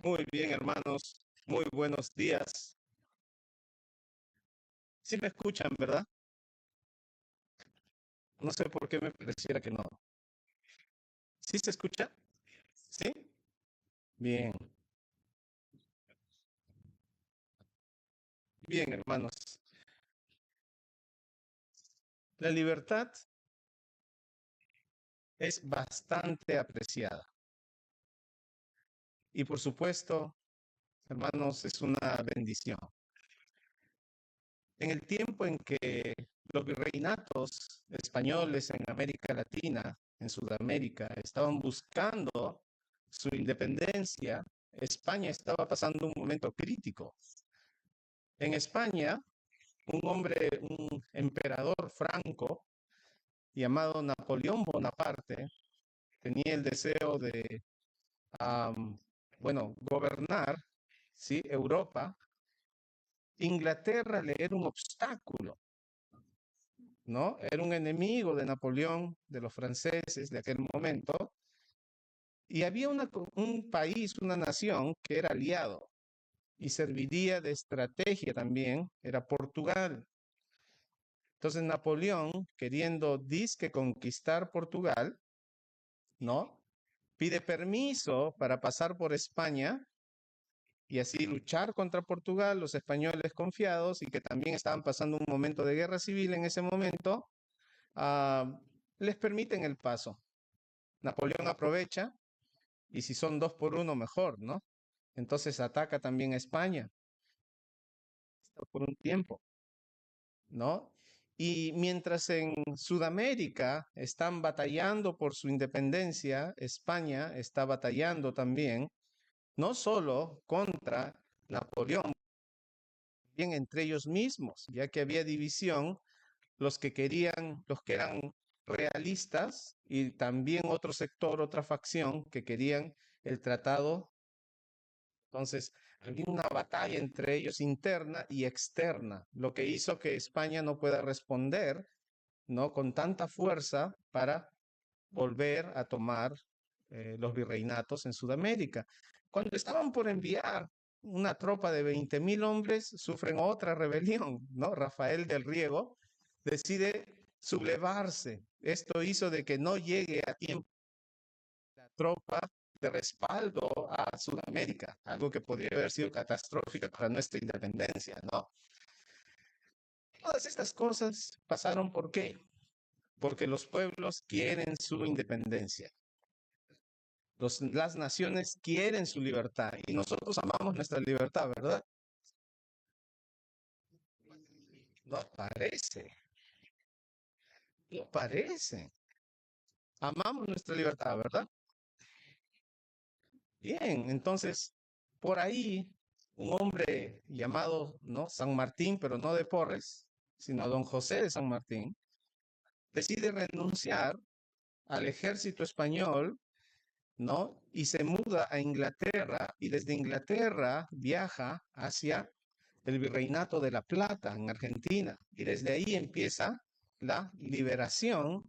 Muy bien, hermanos. Muy buenos días. Sí me escuchan, ¿verdad? No sé por qué me pareciera que no. ¿Sí se escucha? ¿Sí? Bien, bien, hermanos. La libertad es bastante apreciada. Y por supuesto, hermanos, es una bendición. En el tiempo en que los virreinatos españoles en América Latina, en Sudamérica, estaban buscando su independencia, España estaba pasando un momento crítico. En España, un emperador franco llamado Napoleón Bonaparte, tenía el deseo de, gobernar, ¿sí? Europa. Inglaterra le era un obstáculo, ¿no? Era un enemigo de Napoleón, de los franceses de aquel momento, y había un país, una nación que era aliado y serviría de estrategia también, era Portugal. Entonces Napoleón, queriendo disque conquistar Portugal, ¿no? Pide permiso para pasar por España y así luchar contra Portugal, los españoles confiados y que también estaban pasando un momento de guerra civil en ese momento, ah, les permiten el paso. Napoleón aprovecha y si son 2 por 1 mejor, ¿no? Entonces ataca también a España por un tiempo, ¿no? Y mientras en Sudamérica están batallando por su independencia, España está batallando también, no solo contra Napoleón, también entre ellos mismos, ya que había división, los que eran realistas y también otro sector, otra facción que querían el tratado. Entonces, había una batalla entre ellos interna y externa, lo que hizo que España no pueda responder, ¿no? Con tanta fuerza para volver a tomar los virreinatos en Sudamérica. Cuando estaban por enviar una tropa de 20.000 hombres, sufren otra rebelión, ¿no? Rafael del Riego decide sublevarse. Esto hizo de que no llegue a tiempo la tropa de respaldo a Sudamérica, algo que podría haber sido catastrófico para nuestra independencia, ¿no? Todas estas cosas pasaron, ¿por qué? Porque los pueblos quieren su independencia. Las naciones quieren su libertad y nosotros amamos nuestra libertad, ¿verdad? No parece, no parece. Amamos nuestra libertad, ¿verdad? Bien, entonces, por ahí, un hombre llamado, ¿no? San Martín, pero no de Porres, sino don José de San Martín, decide renunciar al ejército español, ¿no? Y se muda a Inglaterra y desde Inglaterra viaja hacia el Virreinato de La Plata en Argentina y desde ahí empieza la liberación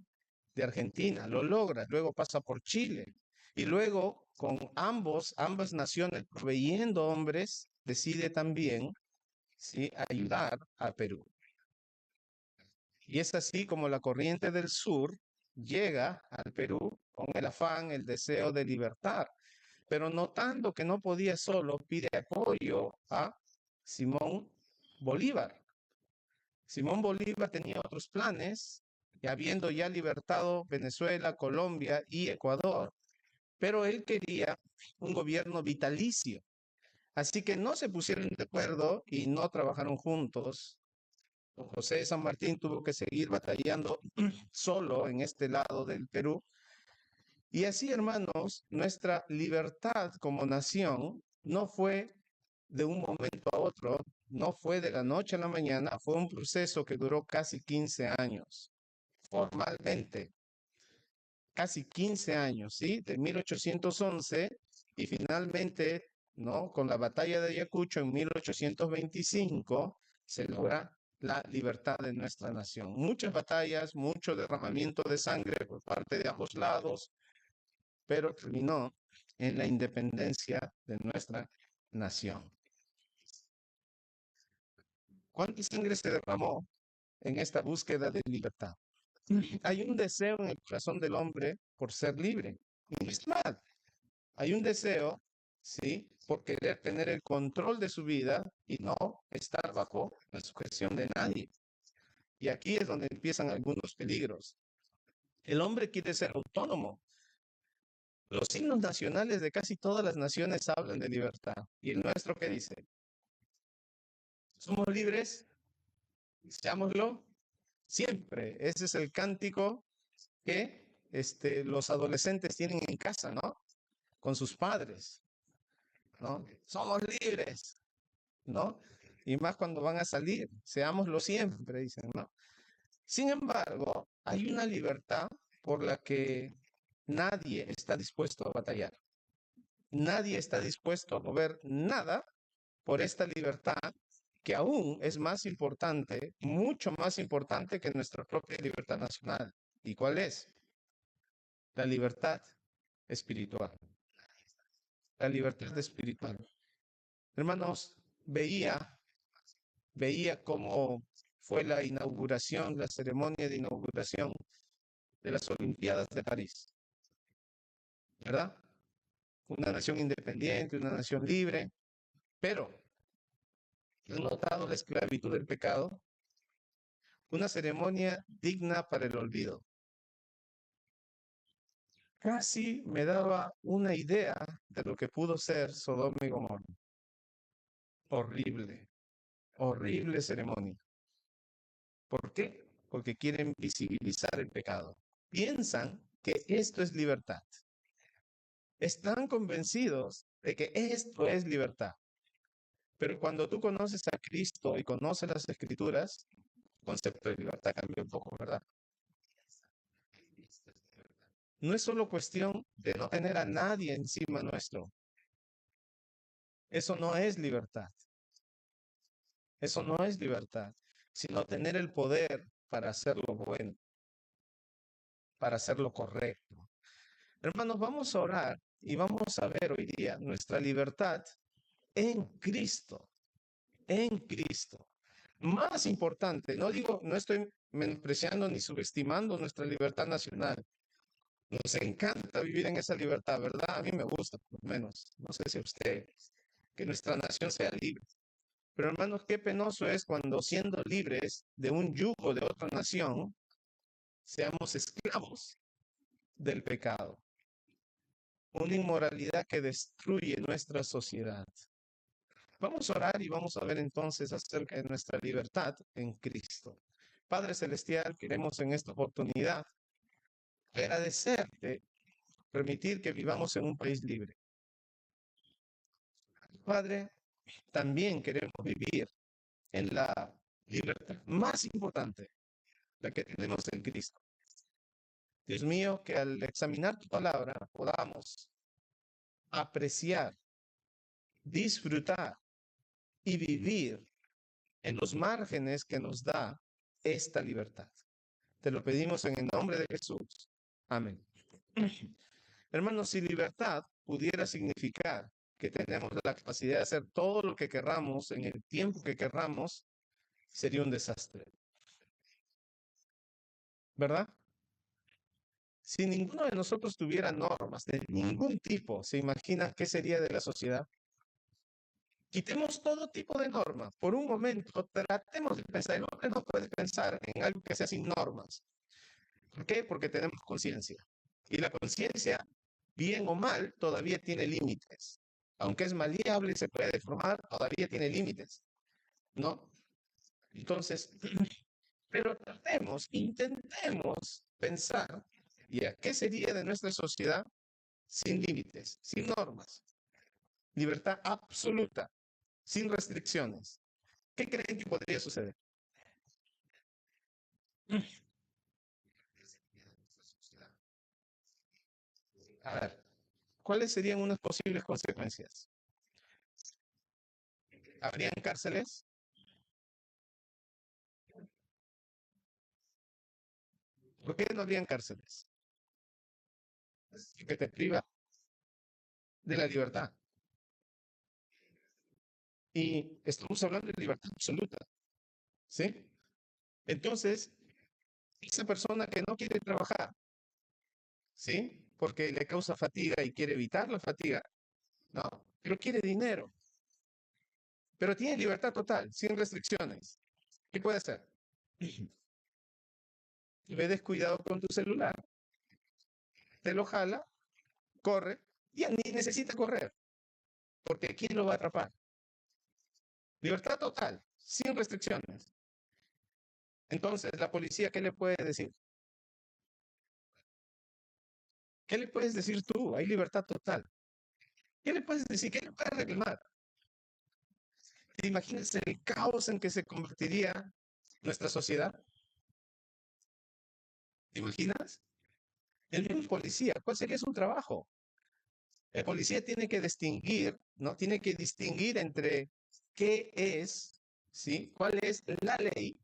de Argentina, lo logra, luego pasa por Chile y luego con ambas naciones proveyendo hombres, decide también, ¿sí?, ayudar a Perú. Y es así como la corriente del sur llega al Perú con el afán, el deseo de libertad, pero notando que no podía solo, pide apoyo a Simón Bolívar. Simón Bolívar tenía otros planes, y habiendo ya libertado Venezuela, Colombia y Ecuador, pero él quería un gobierno vitalicio. Así que no se pusieron de acuerdo y no trabajaron juntos. José de San Martín tuvo que seguir batallando solo en este lado del Perú. Y así, hermanos, nuestra libertad como nación no fue de un momento a otro, no fue de la noche a la mañana, fue un proceso que duró casi 15 años, formalmente, casi 15 años, ¿sí? De 1811 y finalmente, ¿no? Con la batalla de Ayacucho en 1825 se logra la libertad de nuestra nación. Muchas batallas, mucho derramamiento de sangre por parte de ambos lados, pero terminó en la independencia de nuestra nación. ¿Cuánta sangre se derramó en esta búsqueda de libertad? Hay un deseo en el corazón del hombre por ser libre. Y no es mal. Hay un deseo, ¿sí? Por querer tener el control de su vida y no estar bajo la sujeción de nadie. Y aquí es donde empiezan algunos peligros. El hombre quiere ser autónomo. Los himnos nacionales de casi todas las naciones hablan de libertad. ¿Y el nuestro qué dice? ¿Somos libres? Seámoslo siempre. Ese es el cántico que los adolescentes tienen en casa, ¿no? Con sus padres, ¿no? Somos libres, ¿no? Y más cuando van a salir, seámoslo siempre, dicen, ¿no? Sin embargo, hay una libertad por la que nadie está dispuesto a batallar. Nadie está dispuesto a mover nada por esta libertad que aún es más importante, mucho más importante que nuestra propia libertad nacional. ¿Y cuál es? La libertad espiritual. La libertad espiritual. Hermanos, veía cómo fue la inauguración, la ceremonia de inauguración de las Olimpiadas de París, ¿verdad? Una nación independiente, una nación libre, pero ¿han notado la esclavitud del pecado? Una ceremonia digna para el olvido. Casi me daba una idea de lo que pudo ser Sodoma y Gomorra. Horrible, horrible ceremonia. ¿Por qué? Porque quieren visibilizar el pecado. Piensan que esto es libertad. Están convencidos de que esto es libertad. Pero cuando tú conoces a Cristo y conoces las Escrituras, el concepto de libertad cambia un poco, ¿verdad? No es solo cuestión de no tener a nadie encima nuestro. Eso no es libertad. Eso no es libertad, sino tener el poder para hacer lo bueno, para hacer lo correcto. Hermanos, vamos a orar y vamos a ver hoy día nuestra libertad en Cristo, en Cristo. Más importante, no digo, no estoy menospreciando ni subestimando nuestra libertad nacional. Nos encanta vivir en esa libertad, ¿verdad? A mí me gusta, por lo menos. No sé si a usted, que nuestra nación sea libre. Pero hermanos, qué penoso es cuando siendo libres de un yugo de otra nación, seamos esclavos del pecado. Una inmoralidad que destruye nuestra sociedad. Vamos a orar y vamos a ver entonces acerca de nuestra libertad en Cristo. Padre Celestial, queremos en esta oportunidad agradecerte, permitir que vivamos en un país libre. Padre, también queremos vivir en la libertad más importante, la que tenemos en Cristo. Dios mío, que al examinar tu palabra podamos apreciar, disfrutar y vivir en los márgenes que nos da esta libertad. Te lo pedimos en el nombre de Jesús. Amén. Hermanos, si libertad pudiera significar que tenemos la capacidad de hacer todo lo que querramos en el tiempo que querramos, sería un desastre. ¿Verdad? Si ninguno de nosotros tuviera normas de ningún tipo, ¿se imagina qué sería de la sociedad? Quitemos todo tipo de normas. Por un momento, tratemos de pensar. El hombre no puede pensar en algo que sea sin normas. ¿Por qué? Porque tenemos conciencia. Y la conciencia, bien o mal, todavía tiene límites. Aunque es maleable y se puede deformar, todavía tiene límites. ¿No? Entonces, pero tratemos, intentemos pensar, ¿ya qué sería de nuestra sociedad sin límites, sin normas? Libertad absoluta, sin restricciones. ¿Qué creen que podría suceder? A ver, ¿cuáles serían unas posibles consecuencias? ¿Habrían cárceles? ¿Por qué no habrían cárceles? Que te priva. de la libertad. Y estamos hablando de libertad absoluta, ¿sí? Entonces, esa persona que no quiere trabajar, ¿sí? Porque le causa fatiga y quiere evitar la fatiga, no, pero quiere dinero, pero tiene libertad total, sin restricciones. ¿Qué puede hacer? Ve descuidado con tu celular, te lo jala, corre, ya ni necesita correr, porque ¿quién lo va a atrapar? Libertad total, sin restricciones. Entonces, la policía, ¿qué le puede decir? ¿Qué le puedes decir tú? Hay libertad total. ¿Qué le puedes decir? ¿Qué le puedes reclamar? ¿Te imaginas el caos en que se convertiría nuestra sociedad? ¿Te imaginas? El mismo policía, ¿cuál sería su trabajo? El policía tiene que distinguir, ¿no? Tiene que distinguir entre qué es, ¿sí? ¿Cuál es la ley?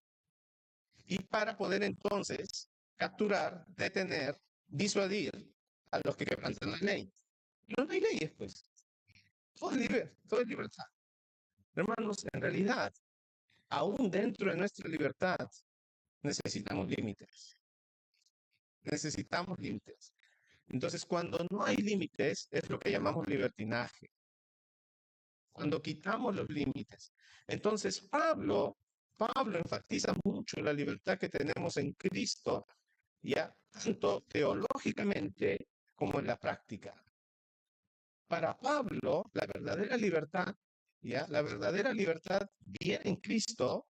Y para poder entonces capturar, detener, disuadir a los que quebrantan la ley. No hay leyes, pues. Todo es libre, todo es libertad. Hermanos, en realidad, aún dentro de nuestra libertad, necesitamos límites. Necesitamos límites. Entonces, cuando no hay límites, es lo que llamamos libertinaje. Cuando quitamos los límites. Entonces, Pablo enfatiza mucho la libertad que tenemos en Cristo, ya tanto teológicamente como en la práctica. Para Pablo, la verdadera libertad, ya, la verdadera libertad viene en Cristo,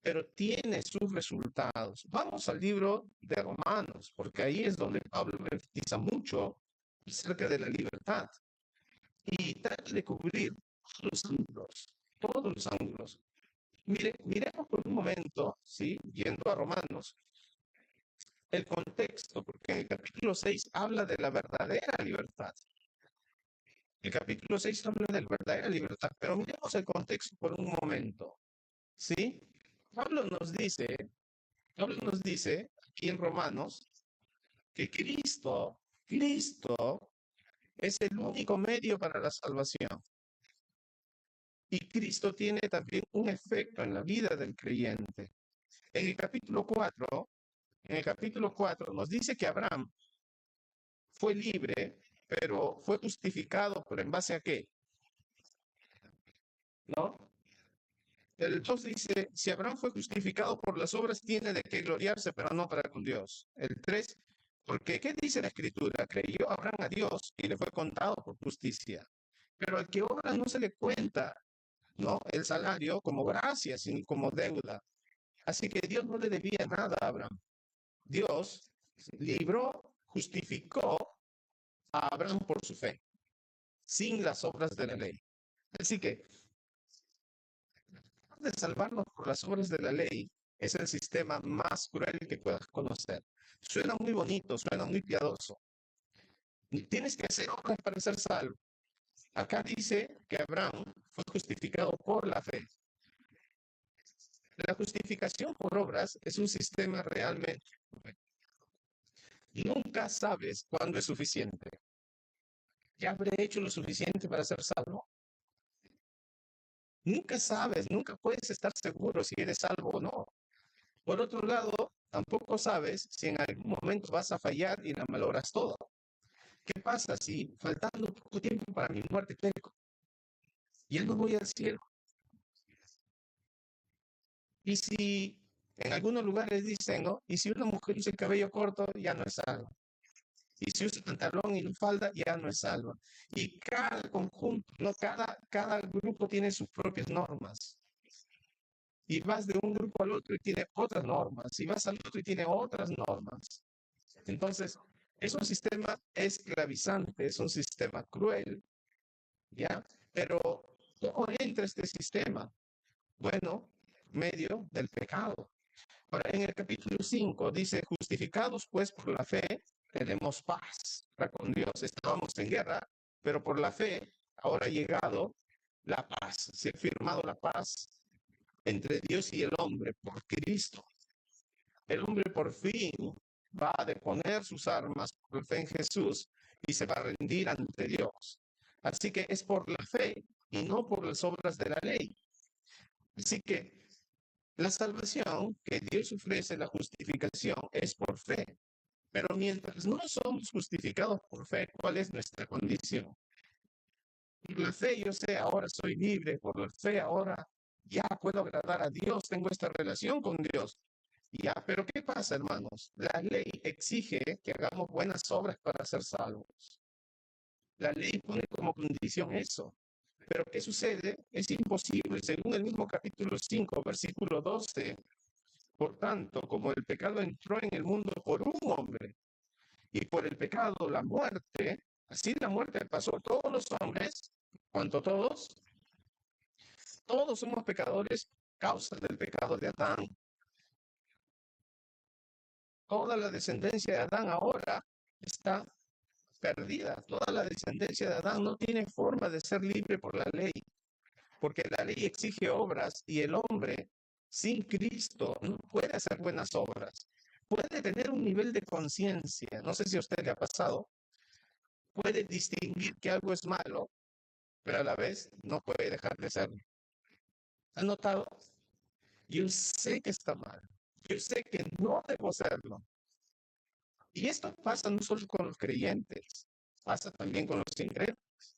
pero tiene sus resultados. Vamos al libro de Romanos, porque ahí es donde Pablo enfatiza mucho acerca de la libertad y trata de cubrir todos los ángulos, todos los ángulos. Miremos por un momento, ¿sí? Yendo a Romanos, el contexto, porque en el capítulo 6 habla de la verdadera libertad. El capítulo 6 habla de la verdadera libertad, pero miremos el contexto por un momento, ¿sí? Pablo nos dice, Pablo nos dice aquí en Romanos que Cristo es el único medio para la salvación. Y Cristo tiene también un efecto en la vida del creyente. En el capítulo 4, nos dice que Abraham fue libre, pero fue justificado, pero ¿en base a qué? ¿No? El 2 dice, si Abraham fue justificado por las obras, tiene de qué gloriarse, pero no para con Dios. El 3, porque ¿qué dice la Escritura? Creyó Abraham a Dios y le fue contado por justicia. Pero al que obra no se le cuenta, ¿no? El salario como gracia, sino como deuda. Así que Dios no le debía nada a Abraham. Dios libró, justificó a Abraham por su fe, sin las obras de la ley. Así que de salvarnos por las obras de la ley es el sistema más cruel que puedas conocer. Suena muy bonito, suena muy piadoso. Tienes que hacer obras para ser salvo. Acá dice que Abraham fue justificado por la fe. La justificación por obras es un sistema realmente. Nunca sabes cuándo es suficiente. ¿Ya habré hecho lo suficiente para ser salvo? Nunca sabes, nunca puedes estar seguro si eres salvo o no. Por otro lado, tampoco sabes si en algún momento vas a fallar y la malogras todo. ¿Qué pasa si faltando poco tiempo para mi muerte peco? Y no voy al cielo. Y si en algunos lugares dicen, ¿no? Y si una mujer usa el cabello corto, ya no es salva. Y si usa pantalón y falda, ya no es salva. Y cada conjunto, ¿no? Cada grupo tiene sus propias normas. Y vas de un grupo al otro y tiene otras normas. Y vas al otro y tiene otras normas. Entonces, es un sistema esclavizante, es un sistema cruel, ¿ya? Pero, ¿cómo entra este sistema? Bueno, medio del pecado. Ahora, en el capítulo 5 dice, justificados pues por la fe, tenemos paz para con Dios. Estábamos en guerra, pero por la fe ahora ha llegado la paz. Se ha firmado la paz entre Dios y el hombre por Cristo. El hombre por fin va a deponer sus armas por fe en Jesús y se va a rendir ante Dios. Así que es por la fe y no por las obras de la ley. Así que la salvación que Dios ofrece, la justificación, es por fe. Pero mientras no somos justificados por fe, ¿cuál es nuestra condición? Por la fe yo sé, ahora soy libre, por la fe ahora ya puedo agradar a Dios, tengo esta relación con Dios. Ya, pero ¿qué pasa, hermanos? La ley exige que hagamos buenas obras para ser salvos. La ley pone como condición eso. Pero ¿qué sucede? Es imposible, según el mismo capítulo 5, versículo 12. Por tanto, como el pecado entró en el mundo por un hombre, y por el pecado la muerte, así la muerte pasó a todos los hombres, ¿cuánto todos? Todos somos pecadores, causa del pecado de Adán. Toda la descendencia de Adán ahora está perdida. Toda la descendencia de Adán no tiene forma de ser libre por la ley, porque la ley exige obras y el hombre sin Cristo no puede hacer buenas obras. Puede tener un nivel de conciencia, no sé si a usted le ha pasado, puede distinguir que algo es malo, pero a la vez no puede dejar de serlo. ¿Ha notado? Yo sé que está mal, yo sé que no debo hacerlo. Y esto pasa no solo con los creyentes, pasa también con los incrédulos.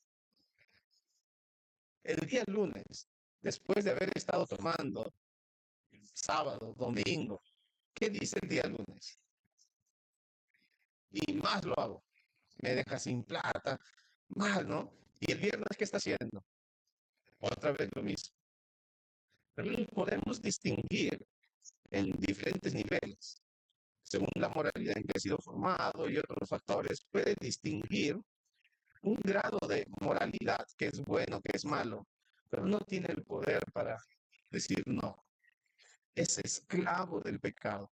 El día lunes, después de haber estado tomando sábado, domingo, ¿qué dice el día lunes? Y más lo hago, me deja sin plata, mal, ¿no? Y el viernes, ¿qué está haciendo? Otra vez lo mismo. Pero podemos distinguir en diferentes niveles, según la moralidad en que ha sido formado y otros factores, puede distinguir un grado de moralidad que es bueno, que es malo, pero no tiene el poder para decir no. Es esclavo del pecado.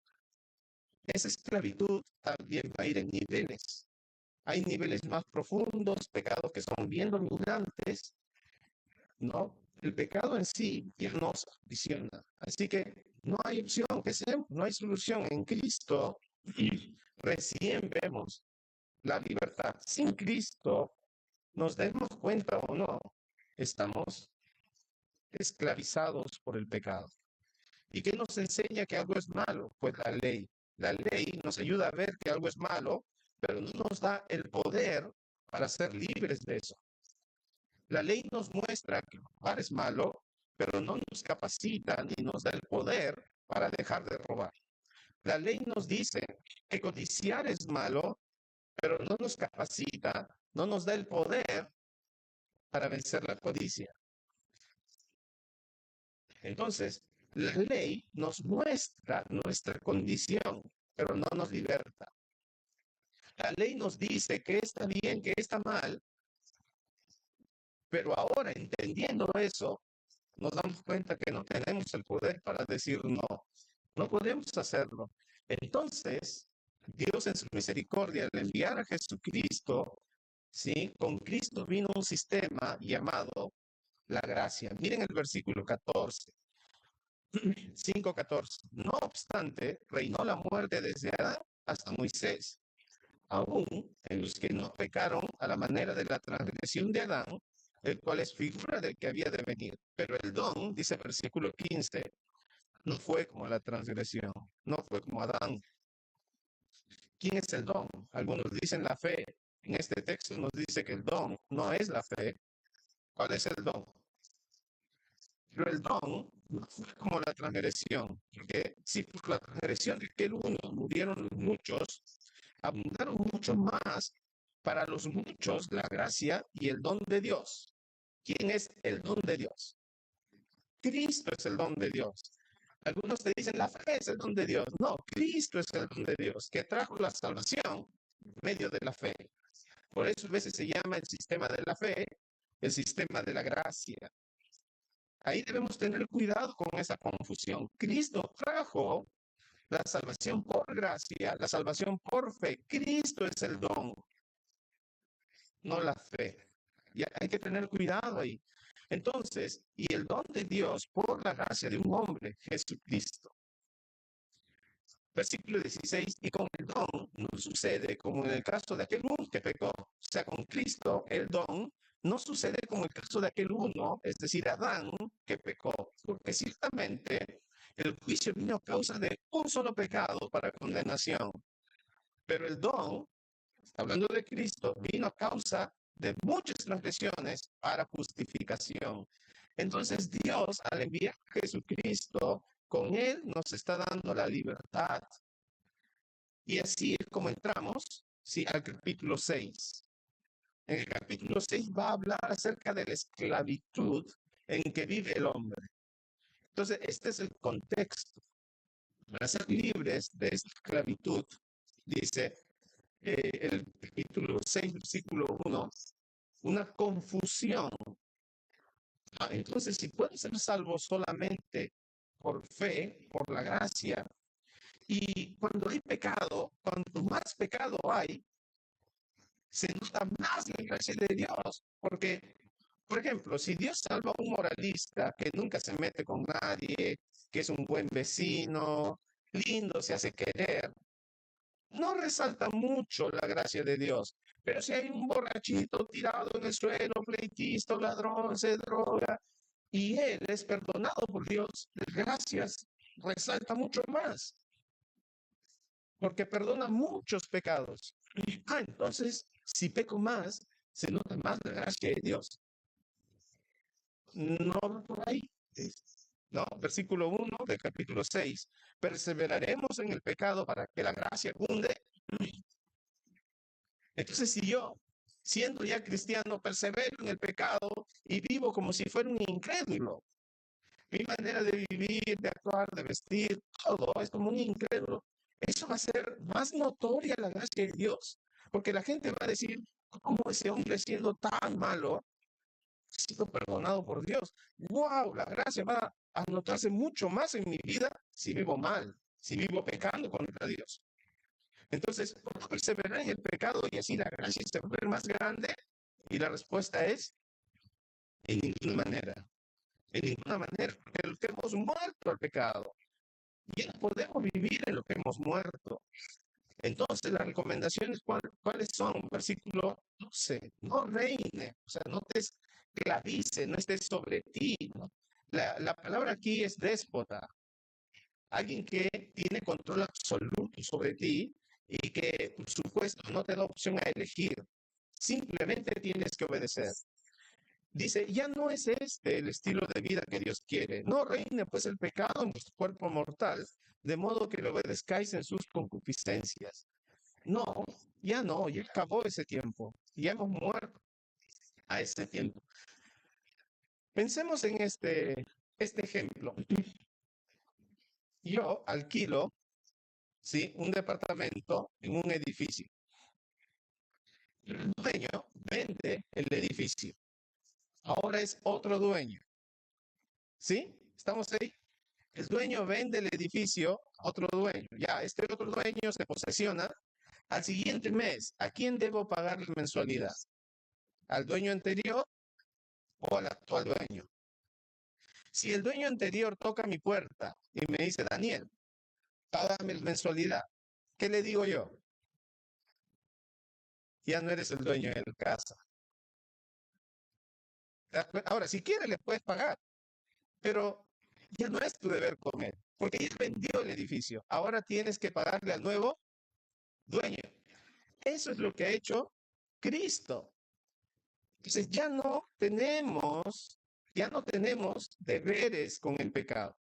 Esa esclavitud también va a ir en niveles. Hay niveles más profundos, pecados que son bien dominantes, ¿no? El pecado en sí ya nos aprisiona. Así que no hay opción, que sea, no hay solución en Cristo. Y recién vemos la libertad. Sin Cristo, nos demos cuenta o no, estamos esclavizados por el pecado. ¿Y qué nos enseña que algo es malo? Pues la ley. La ley nos ayuda a ver que algo es malo, pero no nos da el poder para ser libres de eso. La ley nos muestra que robar es malo, pero no nos capacita ni nos da el poder para dejar de robar. La ley nos dice que codiciar es malo, pero no nos capacita, no nos da el poder para vencer la codicia. Entonces, la ley nos muestra nuestra condición, pero no nos liberta. La ley nos dice que está bien, que está mal, pero ahora entendiendo eso, nos damos cuenta que no tenemos el poder para decir no, no podemos hacerlo. Entonces, Dios en su misericordia, al enviar a Jesucristo, ¿sí? Con Cristo vino un sistema llamado la gracia. Miren el versículo 14. 5:14. No obstante, reinó la muerte desde Adán hasta Moisés, aún en los que no pecaron a la manera de la transgresión de Adán, el cual es figura del que había de venir. Pero el don, dice el versículo 15, no fue como la transgresión, no fue como Adán. ¿Quién es el don? Algunos dicen la fe. En este texto nos dice que el don no es la fe. ¿Cuál es el don? Pero el don no fue como la transgresión, porque si por la transgresión de aquel uno murieron los muchos, abundaron mucho más para los muchos la gracia y el don de Dios. ¿Quién es el don de Dios? Cristo es el don de Dios. Algunos te dicen la fe es el don de Dios. No, Cristo es el don de Dios que trajo la salvación en medio de la fe. Por eso a veces se llama el sistema de la fe, el sistema de la gracia. Ahí debemos tener cuidado con esa confusión. Cristo trajo la salvación por gracia, la salvación por fe. Cristo es el don, no la fe. Y hay que tener cuidado ahí. Entonces, y el don de Dios por la gracia de un hombre, Jesucristo. Versículo 16, y con el don no sucede como en el caso de aquel uno que pecó. O sea, con Cristo el don no sucede como el caso de aquel uno, es decir, Adán, que pecó, porque ciertamente el juicio vino a causa de un solo pecado para condenación, pero el don, hablando de Cristo, vino a causa de muchas transgresiones para justificación. Entonces Dios, al enviar a Jesucristo, con Él nos está dando la libertad. Y así es como entramos, sí, al capítulo 6. En el capítulo 6 va a hablar acerca de la esclavitud en que vive el hombre. Entonces, este es el contexto. Para ser libres de esta esclavitud, dice el capítulo 6, versículo 1, una confusión. Entonces, si puedo ser salvo solamente por fe, por la gracia, y cuando hay pecado, cuanto más pecado hay, se nota más la gracia de Dios, porque, por ejemplo, si Dios salva a un moralista que nunca se mete con nadie, que es un buen vecino, lindo, se hace querer, no resalta mucho la gracia de Dios. Pero si hay un borrachito tirado en el suelo, pleitista, ladrón, se droga, y él es perdonado por Dios, gracias, resalta mucho más, porque perdona muchos pecados. Entonces, si peco más, se nota más la gracia de Dios. No va por ahí. No, versículo 1 del capítulo 6. Perseveraremos en el pecado para que la gracia abunde. Entonces, si yo, siendo ya cristiano, persevero en el pecado y vivo como si fuera un incrédulo, mi manera de vivir, de actuar, de vestir, todo es como un incrédulo, eso va a ser más notoria la gracia de Dios, porque la gente va a decir, ¿cómo ese hombre siendo tan malo ha sido perdonado por Dios? ¡Wow! La gracia va a notarse mucho más en mi vida si vivo mal, si vivo pecando contra Dios. Entonces, ¿cómo perseverar en el pecado y así la gracia se vuelve más grande? Y la respuesta es, en ninguna manera. En ninguna manera, porque los que hemos muerto al pecado, ya no podemos vivir en lo que hemos muerto. Entonces, las recomendaciones, ¿cuáles son? Versículo 12, no reine, o sea, no te esclavice, no estés sobre ti. ¿No? La palabra aquí es déspota, alguien que tiene control absoluto sobre ti y que, por supuesto, no te da opción a elegir. Simplemente tienes que obedecer. Dice, ya no es este el estilo de vida que Dios quiere. No reine pues el pecado en vuestro cuerpo mortal, de modo que lo obedezcáis en sus concupiscencias. No, ya no, ya acabó ese tiempo. Ya hemos muerto a ese tiempo. Pensemos en este ejemplo. Yo alquilo, ¿sí?, un departamento en un edificio. El dueño vende el edificio. Ahora es otro dueño. ¿Sí? ¿Estamos ahí? El dueño vende el edificio a otro dueño. Ya, este otro dueño se posesiona. Al siguiente mes, ¿a quién debo pagar la mensualidad? ¿Al dueño anterior o al actual dueño? Si el dueño anterior toca mi puerta y me dice, Daniel, págame la mensualidad, ¿qué le digo yo? Ya no eres el dueño de la casa. Ahora, si quieres, le puedes pagar, pero ya no es tu deber con él, porque él vendió el edificio. Ahora tienes que pagarle al nuevo dueño. Eso es lo que ha hecho Cristo. Entonces ya no tenemos deberes con el pecado.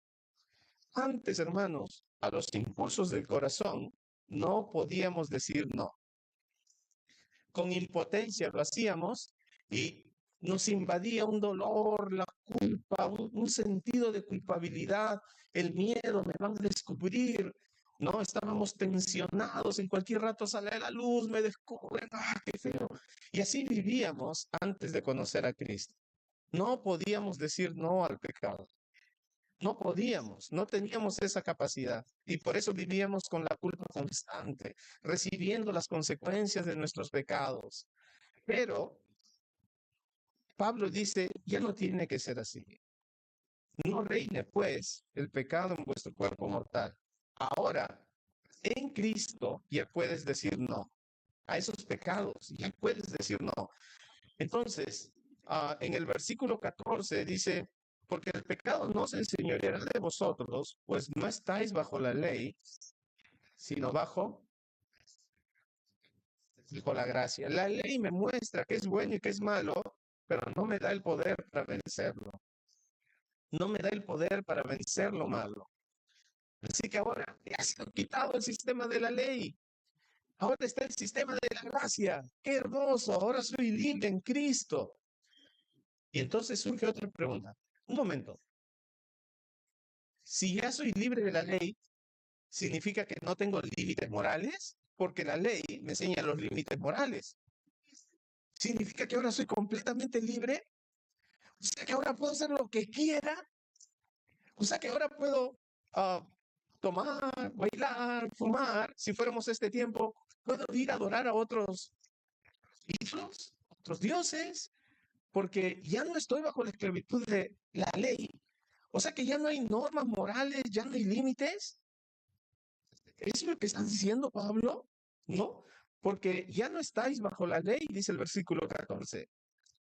Antes, hermanos, a los impulsos del corazón no podíamos decir no. Con impotencia lo hacíamos y nos invadía un dolor, la culpa, un sentido de culpabilidad, el miedo, me van a descubrir, ¿no? Estábamos tensionados, en cualquier rato sale a la luz, me descubren, ¡ah, qué feo! Y así vivíamos antes de conocer a Cristo. No podíamos decir no al pecado. No podíamos, no teníamos esa capacidad y por eso vivíamos con la culpa constante, recibiendo las consecuencias de nuestros pecados. Pero Pablo dice, ya no tiene que ser así. No reine pues el pecado en vuestro cuerpo mortal. Ahora, en Cristo ya puedes decir no a esos pecados, ya puedes decir no. Entonces, en el versículo 14 dice, porque el pecado no se enseñoreará de vosotros, pues no estáis bajo la ley, sino bajo la gracia. La ley me muestra qué es bueno y qué es malo, pero no me da el poder para vencerlo. No me da el poder para vencer lo malo. Así que ahora ya se ha quitado el sistema de la ley. Ahora está el sistema de la gracia. ¡Qué hermoso! Ahora soy libre en Cristo. Y entonces surge otra pregunta. Un momento. Si ya soy libre de la ley, ¿significa que no tengo límites morales? Porque la ley me enseña los límites morales. ¿Significa que ahora soy completamente libre? O sea, que ahora puedo hacer lo que quiera. O sea, que ahora puedo tomar, bailar, fumar. Si fuéramos este tiempo, puedo ir a adorar a otros ídolos, otros dioses, porque ya no estoy bajo la esclavitud de la ley. O sea que ya no hay normas morales, ya no hay límites. ¿Es lo que está diciendo Pablo? ¿No? Porque ya no estáis bajo la ley, dice el versículo 14,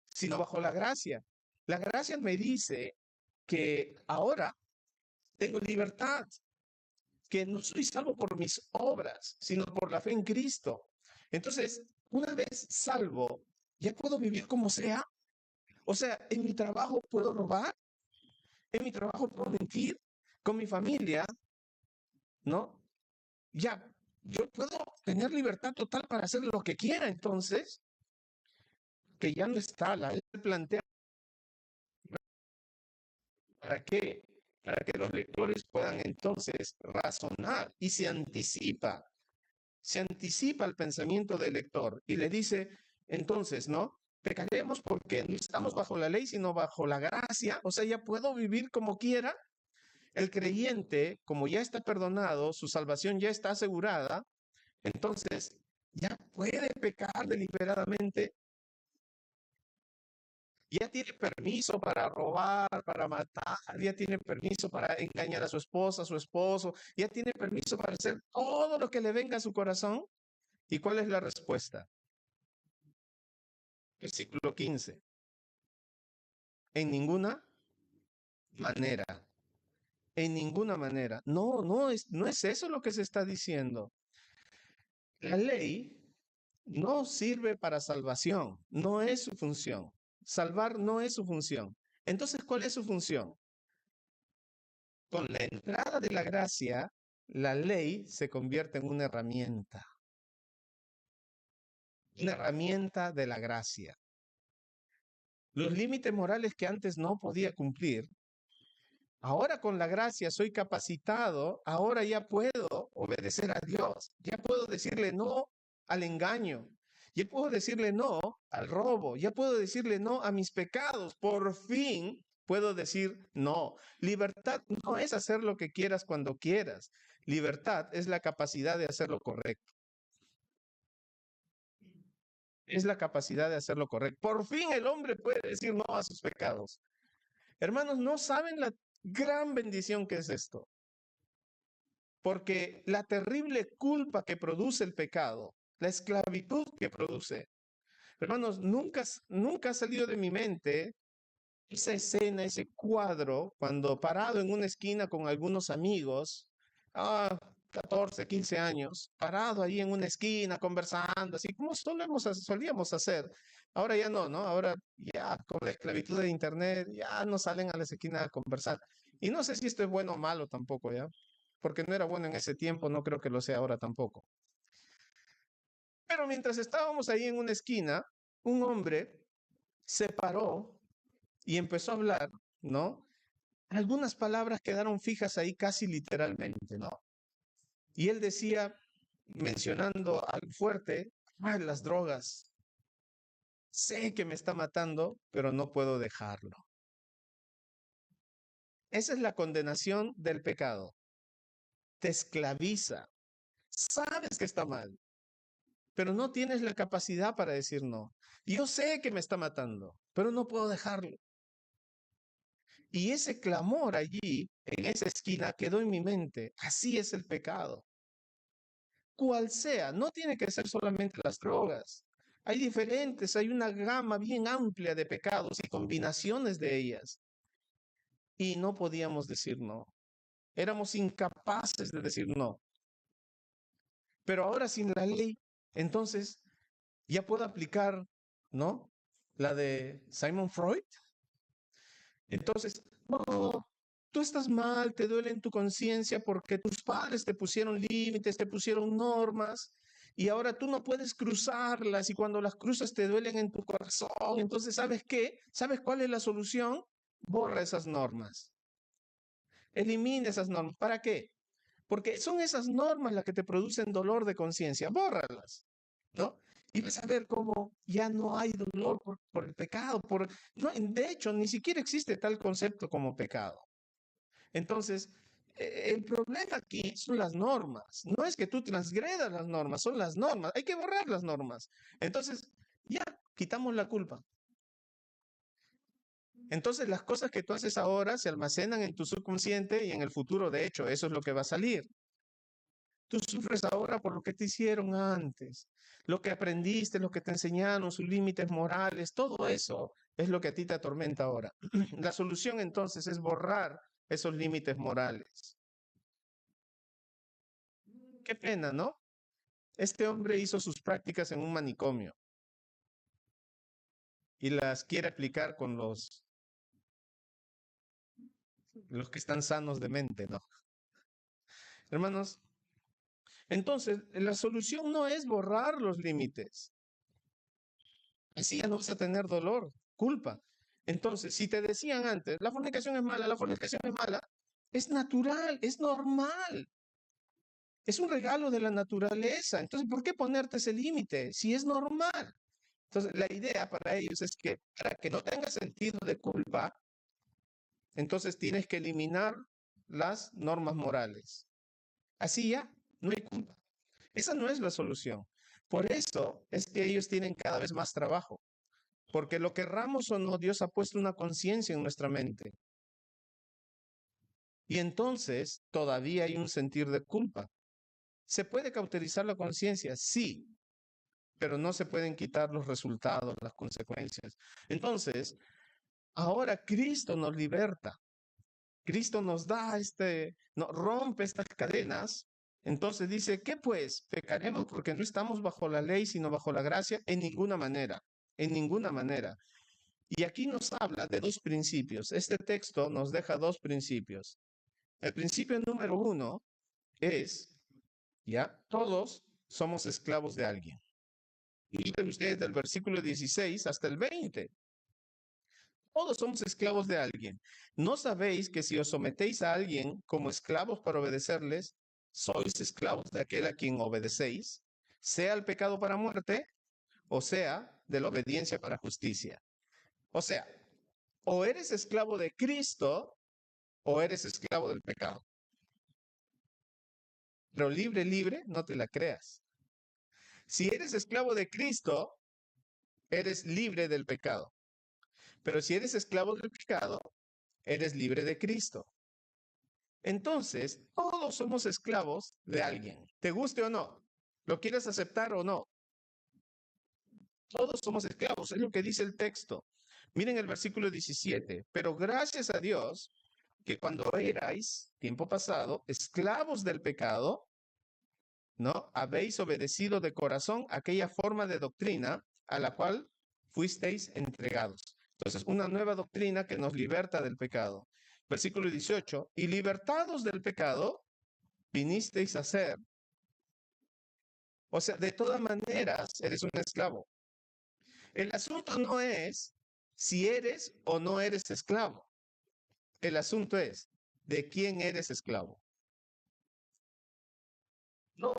sino bajo la gracia. La gracia me dice que ahora tengo libertad, que no soy salvo por mis obras, sino por la fe en Cristo. Entonces, una vez salvo, ya puedo vivir como sea. O sea, en mi trabajo puedo robar, en mi trabajo puedo mentir, con mi familia, ¿no? Ya, yo puedo tener libertad total para hacer lo que quiera, entonces, que ya no está, la él plantea, ¿para qué? Para que los lectores puedan entonces razonar y se anticipa al pensamiento del lector y le dice, entonces, ¿no? Pecaremos porque no estamos bajo la ley, sino bajo la gracia, o sea, ya puedo vivir como quiera. El creyente, como ya está perdonado, su salvación ya está asegurada, entonces ya puede pecar deliberadamente, ya tiene permiso para robar, para matar, ya tiene permiso para engañar a su esposa, a su esposo, ya tiene permiso para hacer todo lo que le venga a su corazón. ¿Y cuál es la respuesta? Versículo 15. En ninguna manera, en ninguna manera. No, no es eso lo que se está diciendo. La ley no sirve para salvación, no es su función. Salvar no es su función. Entonces, ¿cuál es su función? Con la entrada de la gracia, la ley se convierte en una herramienta de la gracia. Los límites morales que antes no podía cumplir, ahora con la gracia soy capacitado, ahora ya puedo obedecer a Dios, ya puedo decirle no al engaño, ya puedo decirle no al robo, ya puedo decirle no a mis pecados, por fin puedo decir no. Libertad no es hacer lo que quieras cuando quieras, libertad es la capacidad de hacer lo correcto. Es la capacidad de hacer lo correcto. Por fin el hombre puede decir no a sus pecados. Hermanos, no saben la gran bendición que es esto. Porque la terrible culpa que produce el pecado, la esclavitud que produce, hermanos, nunca ha salido de mi mente esa escena, ese cuadro, cuando parado en una esquina con algunos amigos, 14, 15 años, parado ahí en una esquina conversando, así como solíamos hacer. Ahora ya no, ¿no? Ahora ya con la esclavitud de Internet ya no salen a las esquinas a conversar. Y no sé si esto es bueno o malo tampoco, ¿ya? Porque no era bueno en ese tiempo, no creo que lo sea ahora tampoco. Pero mientras estábamos ahí en una esquina, un hombre se paró y empezó a hablar, ¿no? Algunas palabras quedaron fijas ahí casi literalmente, ¿no? Y él decía, mencionando algo fuerte, las drogas, sé que me está matando, pero no puedo dejarlo. Esa es la condenación del pecado. Te esclaviza. Sabes que está mal, pero no tienes la capacidad para decir no. Yo sé que me está matando, pero no puedo dejarlo. Y ese clamor allí, en esa esquina, quedó en mi mente. Así es el pecado. Cual sea, no tiene que ser solamente las drogas. Hay diferentes, hay una gama bien amplia de pecados y combinaciones de ellas. Y no podíamos decir no. Éramos incapaces de decir no. Pero ahora sin la ley, entonces ya puedo aplicar, ¿no? La de Sigmund Freud. Entonces, no, tú estás mal, te duele en tu conciencia porque tus padres te pusieron límites, te pusieron normas y ahora tú no puedes cruzarlas y cuando las cruzas te duelen en tu corazón. Entonces, ¿sabes qué? ¿Sabes cuál es la solución? Borra esas normas. Elimina esas normas. ¿Para qué? Porque son esas normas las que te producen dolor de conciencia. Bórralas, ¿no? Y vas a ver cómo ya no hay dolor por el pecado. No, de hecho, ni siquiera existe tal concepto como pecado. Entonces, el problema aquí son las normas. No es que tú transgredas las normas, son las normas. Hay que borrar las normas. Entonces, ya, quitamos la culpa. Entonces, las cosas que tú haces ahora se almacenan en tu subconsciente y en el futuro, de hecho, eso es lo que va a salir. Tú sufres ahora por lo que te hicieron antes, lo que aprendiste, lo que te enseñaron, sus límites morales, todo eso es lo que a ti te atormenta ahora. La solución entonces es borrar esos límites morales. Qué pena, ¿no? Este hombre hizo sus prácticas en un manicomio y las quiere aplicar con los que están sanos de mente, ¿no? Hermanos, entonces la solución no es borrar los límites. Así ya no vas a tener dolor, culpa. Entonces, si te decían antes, la fornicación es mala, la fornicación es mala, es natural, es normal. Es un regalo de la naturaleza. Entonces, ¿por qué ponerte ese límite si es normal? Entonces, la idea para ellos es que para que no tengas sentido de culpa, entonces tienes que eliminar las normas morales. Así ya no hay culpa. Esa no es la solución. Por eso es que ellos tienen cada vez más trabajo. Porque lo querramos o no, Dios ha puesto una conciencia en nuestra mente. Y entonces todavía hay un sentir de culpa. ¿Se puede cauterizar la conciencia? Sí, pero no se pueden quitar los resultados, las consecuencias. Entonces, ahora Cristo nos liberta. Cristo nos da no, rompe estas cadenas. Entonces dice, ¿qué pues? ¿Pecaremos porque no estamos bajo la ley, sino bajo la gracia? En ninguna manera, en ninguna manera. Y aquí nos habla de dos principios. Este texto nos deja dos principios. El principio número uno es, ya, todos somos esclavos de alguien. Y miren ustedes del versículo 16 hasta el 20. Todos somos esclavos de alguien. ¿No sabéis que si os sometéis a alguien como esclavos para obedecerles, sois esclavos de aquel a quien obedecéis, sea el pecado para muerte, o sea, de la obediencia para justicia? O sea, o eres esclavo de Cristo o eres esclavo del pecado. Pero libre, libre, no te la creas. Si eres esclavo de Cristo, eres libre del pecado. Pero si eres esclavo del pecado, eres libre de Cristo. Entonces, todos somos esclavos de alguien, te guste o no, lo quieras aceptar o no. Todos somos esclavos, es lo que dice el texto. Miren el versículo 17. Pero gracias a Dios que cuando erais, tiempo pasado, esclavos del pecado, ¿no? Habéis obedecido de corazón aquella forma de doctrina a la cual fuisteis entregados. Entonces, una nueva doctrina que nos liberta del pecado. Versículo 18, y libertados del pecado, vinisteis a ser. O sea, de todas maneras, eres un esclavo. El asunto no es si eres o no eres esclavo. El asunto es de quién eres esclavo. No,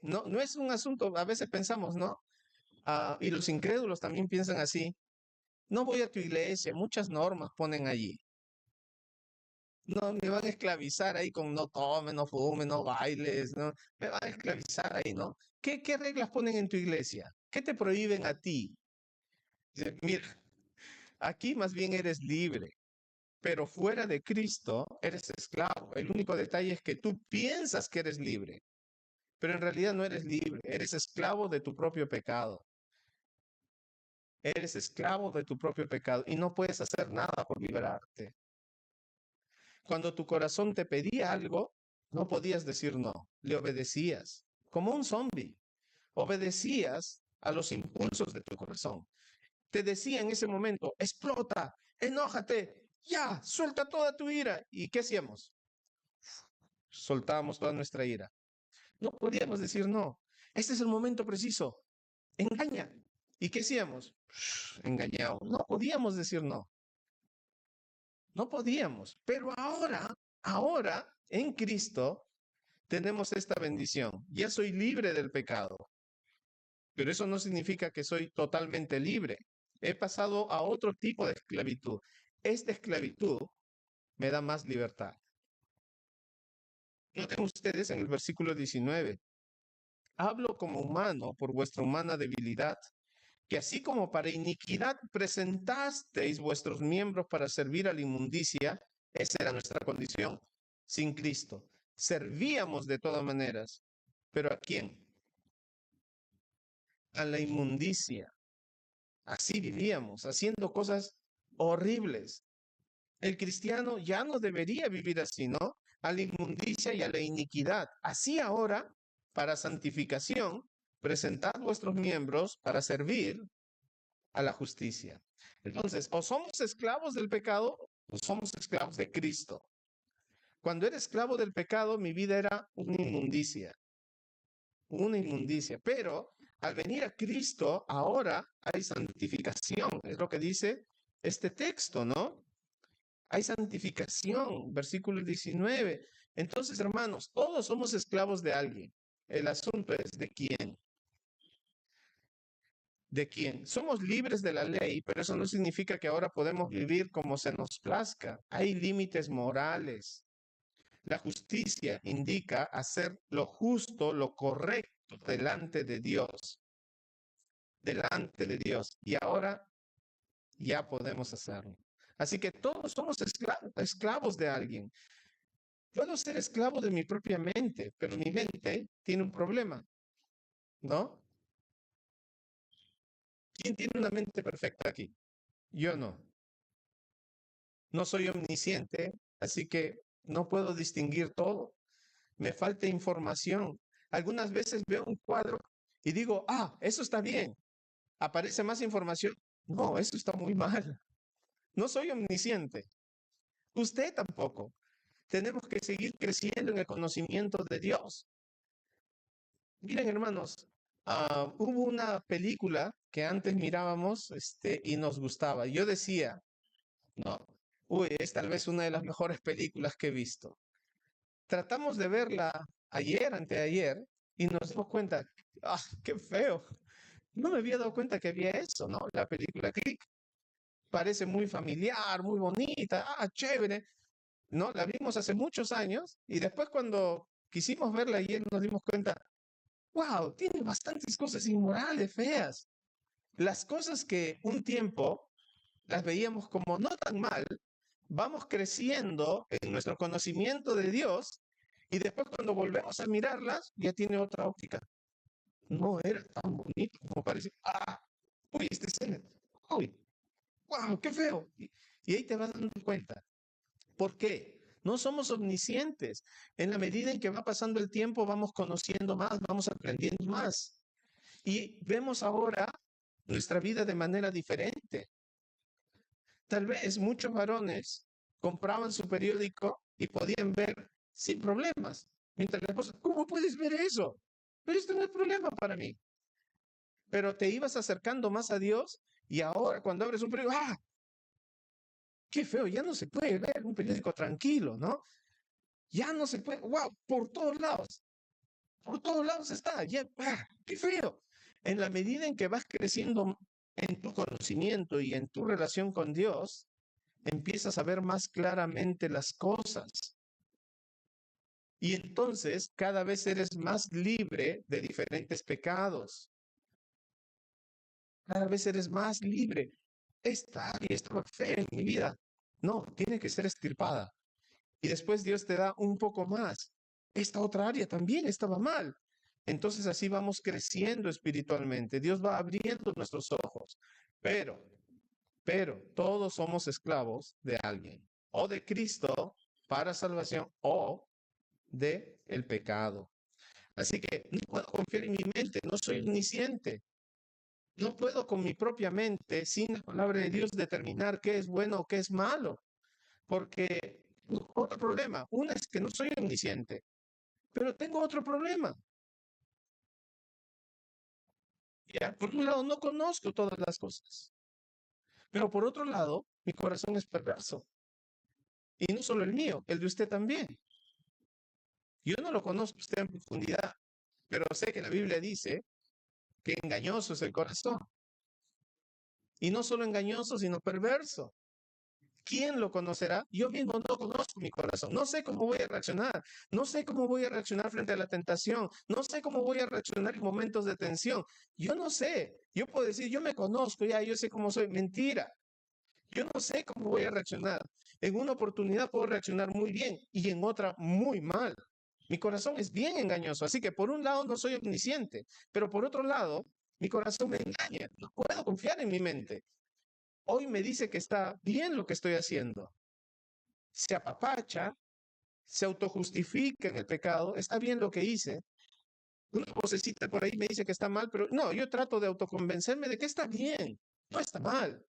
no es un asunto, a veces pensamos, ¿no? Y los incrédulos también piensan así. No voy a tu iglesia, muchas normas ponen allí. No, me van a esclavizar ahí con no tomes, no fumes, no bailes, ¿no? Me van a esclavizar ahí, ¿no? ¿Qué reglas ponen en tu iglesia? ¿Qué te prohíben a ti? Dice, mira, aquí más bien eres libre, pero fuera de Cristo eres esclavo. El único detalle es que tú piensas que eres libre, pero en realidad no eres libre, eres esclavo de tu propio pecado. Eres esclavo de tu propio pecado y no puedes hacer nada por liberarte. Cuando tu corazón te pedía algo, no podías decir no, le obedecías, como un zombie. Obedecías a los impulsos de tu corazón. Te decía en ese momento, explota, enójate, ya, suelta toda tu ira. ¿Y qué hacíamos? Soltábamos toda nuestra ira. No podíamos decir no. Este es el momento preciso. Engaña. ¿Y qué hacíamos? Engañado. No podíamos decir no. No podíamos. Pero ahora, en Cristo, tenemos esta bendición. Ya soy libre del pecado. Pero eso no significa que soy totalmente libre. He pasado a otro tipo de esclavitud. Esta esclavitud me da más libertad. Noten ustedes en el versículo 19. Hablo como humano por vuestra humana debilidad, que así como para iniquidad presentasteis vuestros miembros para servir a la inmundicia, esa era nuestra condición, sin Cristo. Servíamos de todas maneras, pero ¿a quién? A la inmundicia. Así vivíamos, haciendo cosas horribles. El cristiano ya no debería vivir así, ¿no? A la inmundicia y a la iniquidad. Así ahora, para santificación, presentad vuestros miembros para servir a la justicia. Entonces, o somos esclavos del pecado o somos esclavos de Cristo. Cuando era esclavo del pecado, mi vida era una inmundicia, pero al venir a Cristo, ahora hay santificación, es lo que dice este texto, ¿no? Hay santificación, versículo 19. Entonces, hermanos, todos somos esclavos de alguien. El asunto es de quién. ¿De quién? Somos libres de la ley, pero eso no significa que ahora podemos vivir como se nos plazca. Hay límites morales. La justicia indica hacer lo justo, lo correcto delante de Dios. Delante de Dios. Y ahora ya podemos hacerlo. Así que todos somos esclavos de alguien. Puedo ser esclavo de mi propia mente, pero mi mente tiene un problema, ¿no? ¿Quién tiene una mente perfecta aquí? Yo no. No soy omnisciente, así que no puedo distinguir todo. Me falta información. Algunas veces veo un cuadro y digo, eso está bien. Aparece más información. No, eso está muy mal. No soy omnisciente. Usted tampoco. Tenemos que seguir creciendo en el conocimiento de Dios. Miren, hermanos, hubo una película que antes mirábamos y nos gustaba. Yo decía, no, es tal vez una de las mejores películas que he visto. Tratamos de verla ayer, anteayer, y nos dimos cuenta, qué feo. No me había dado cuenta que había eso, ¿no? La película Click parece muy familiar, muy bonita, chévere, ¿no? La vimos hace muchos años y después cuando quisimos verla ayer nos dimos cuenta, wow, tiene bastantes cosas inmorales, feas. Las cosas que un tiempo las veíamos como no tan mal, vamos creciendo en nuestro conocimiento de Dios y después cuando volvemos a mirarlas ya tiene otra óptica. No era tan bonito como parecía. Uy, esta escena. Uy, wow, qué feo. Y ahí te vas dando cuenta. ¿Por qué? No somos omniscientes. En la medida en que va pasando el tiempo, vamos conociendo más, vamos aprendiendo más. Y vemos ahora nuestra vida de manera diferente. Tal vez muchos varones compraban su periódico y podían ver sin problemas. Mientras la esposa, ¿cómo puedes ver eso? Pero esto no es problema para mí. Pero te ibas acercando más a Dios y ahora cuando abres un periódico, qué feo, ya no se puede ver un periódico tranquilo, ¿no? Ya no se puede, wow, por todos lados está, ya, qué feo. En la medida en que vas creciendo en tu conocimiento y en tu relación con Dios, empiezas a ver más claramente las cosas. Y entonces cada vez eres más libre de diferentes pecados. Cada vez eres más libre. Esta área estaba fea en mi vida. No, tiene que ser extirpada. Y después Dios te da un poco más. Esta otra área también estaba mal. Entonces así vamos creciendo espiritualmente. Dios va abriendo nuestros ojos. Pero, pero todos somos esclavos de alguien, o de Cristo para salvación, o de el pecado. Así que no puedo confiar en mi mente, no soy omnisciente. No puedo con mi propia mente, sin la palabra de Dios, determinar qué es bueno o qué es malo. Porque otro problema, una es que no soy omnisciente, pero tengo otro problema. ¿Ya? Por un lado, no conozco todas las cosas, pero por otro lado, mi corazón es perverso. Y no solo el mío, el de usted también. Yo no lo conozco usted en profundidad, pero sé que la Biblia dice que engañoso es el corazón. Y no solo engañoso, sino perverso. ¿Quién lo conocerá? Yo mismo no conozco mi corazón. No sé cómo voy a reaccionar. No sé cómo voy a reaccionar frente a la tentación. No sé cómo voy a reaccionar en momentos de tensión. Yo no sé. Yo puedo decir, yo me conozco ya, yo sé cómo soy. Mentira. Yo no sé cómo voy a reaccionar. En una oportunidad puedo reaccionar muy bien y en otra muy mal. Mi corazón es bien engañoso. Así que por un lado no soy omnisciente, pero por otro lado, mi corazón me engaña. No puedo confiar en mi mente. Hoy me dice que está bien lo que estoy haciendo. Se apapacha, se autojustifica en el pecado, está bien lo que hice. Una vocecita por ahí me dice que está mal, pero no, yo trato de autoconvencerme de que está bien, no está mal,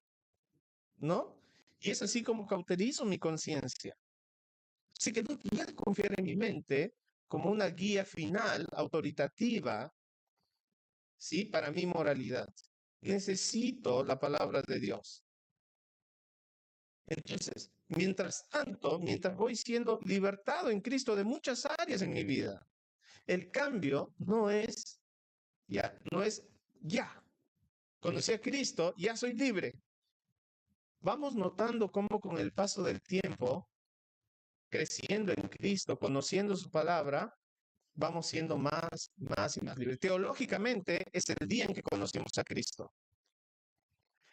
¿no? Y es así como cauterizo mi conciencia. Así que no puedo confiar en mi mente como una guía final, autoritativa, ¿sí? Para mi moralidad. Necesito la palabra de Dios. Entonces, mientras tanto, mientras voy siendo libertado en Cristo de muchas áreas en mi vida, el cambio no es ya, no es ya. Conocí a Cristo, ya soy libre. Vamos notando cómo con el paso del tiempo, creciendo en Cristo, conociendo su palabra, vamos siendo más y más libres. Teológicamente es el día en que conocimos a Cristo.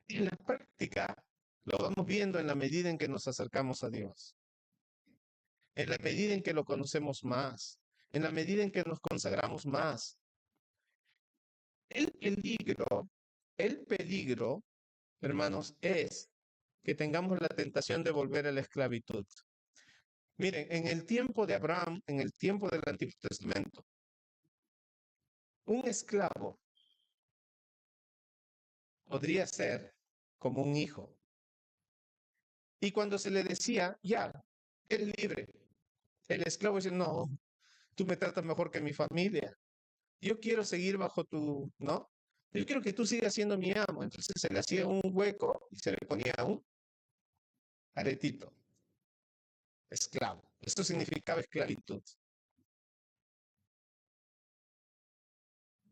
En la práctica lo vamos viendo en la medida en que nos acercamos a Dios, en la medida en que lo conocemos más, en la medida en que nos consagramos más. El peligro, el peligro, hermanos, es que tengamos la tentación de volver a la esclavitud. Miren, en el tiempo de Abraham, en el tiempo del Antiguo Testamento, un esclavo podría ser como un hijo. Y cuando se le decía, ya, eres libre, el esclavo dice, no, tú me tratas mejor que mi familia. Yo quiero seguir bajo tu, ¿no? Yo quiero que tú sigas siendo mi amo. Entonces se le hacía un hueco y se le ponía un aretito, esclavo. Esto significaba esclavitud.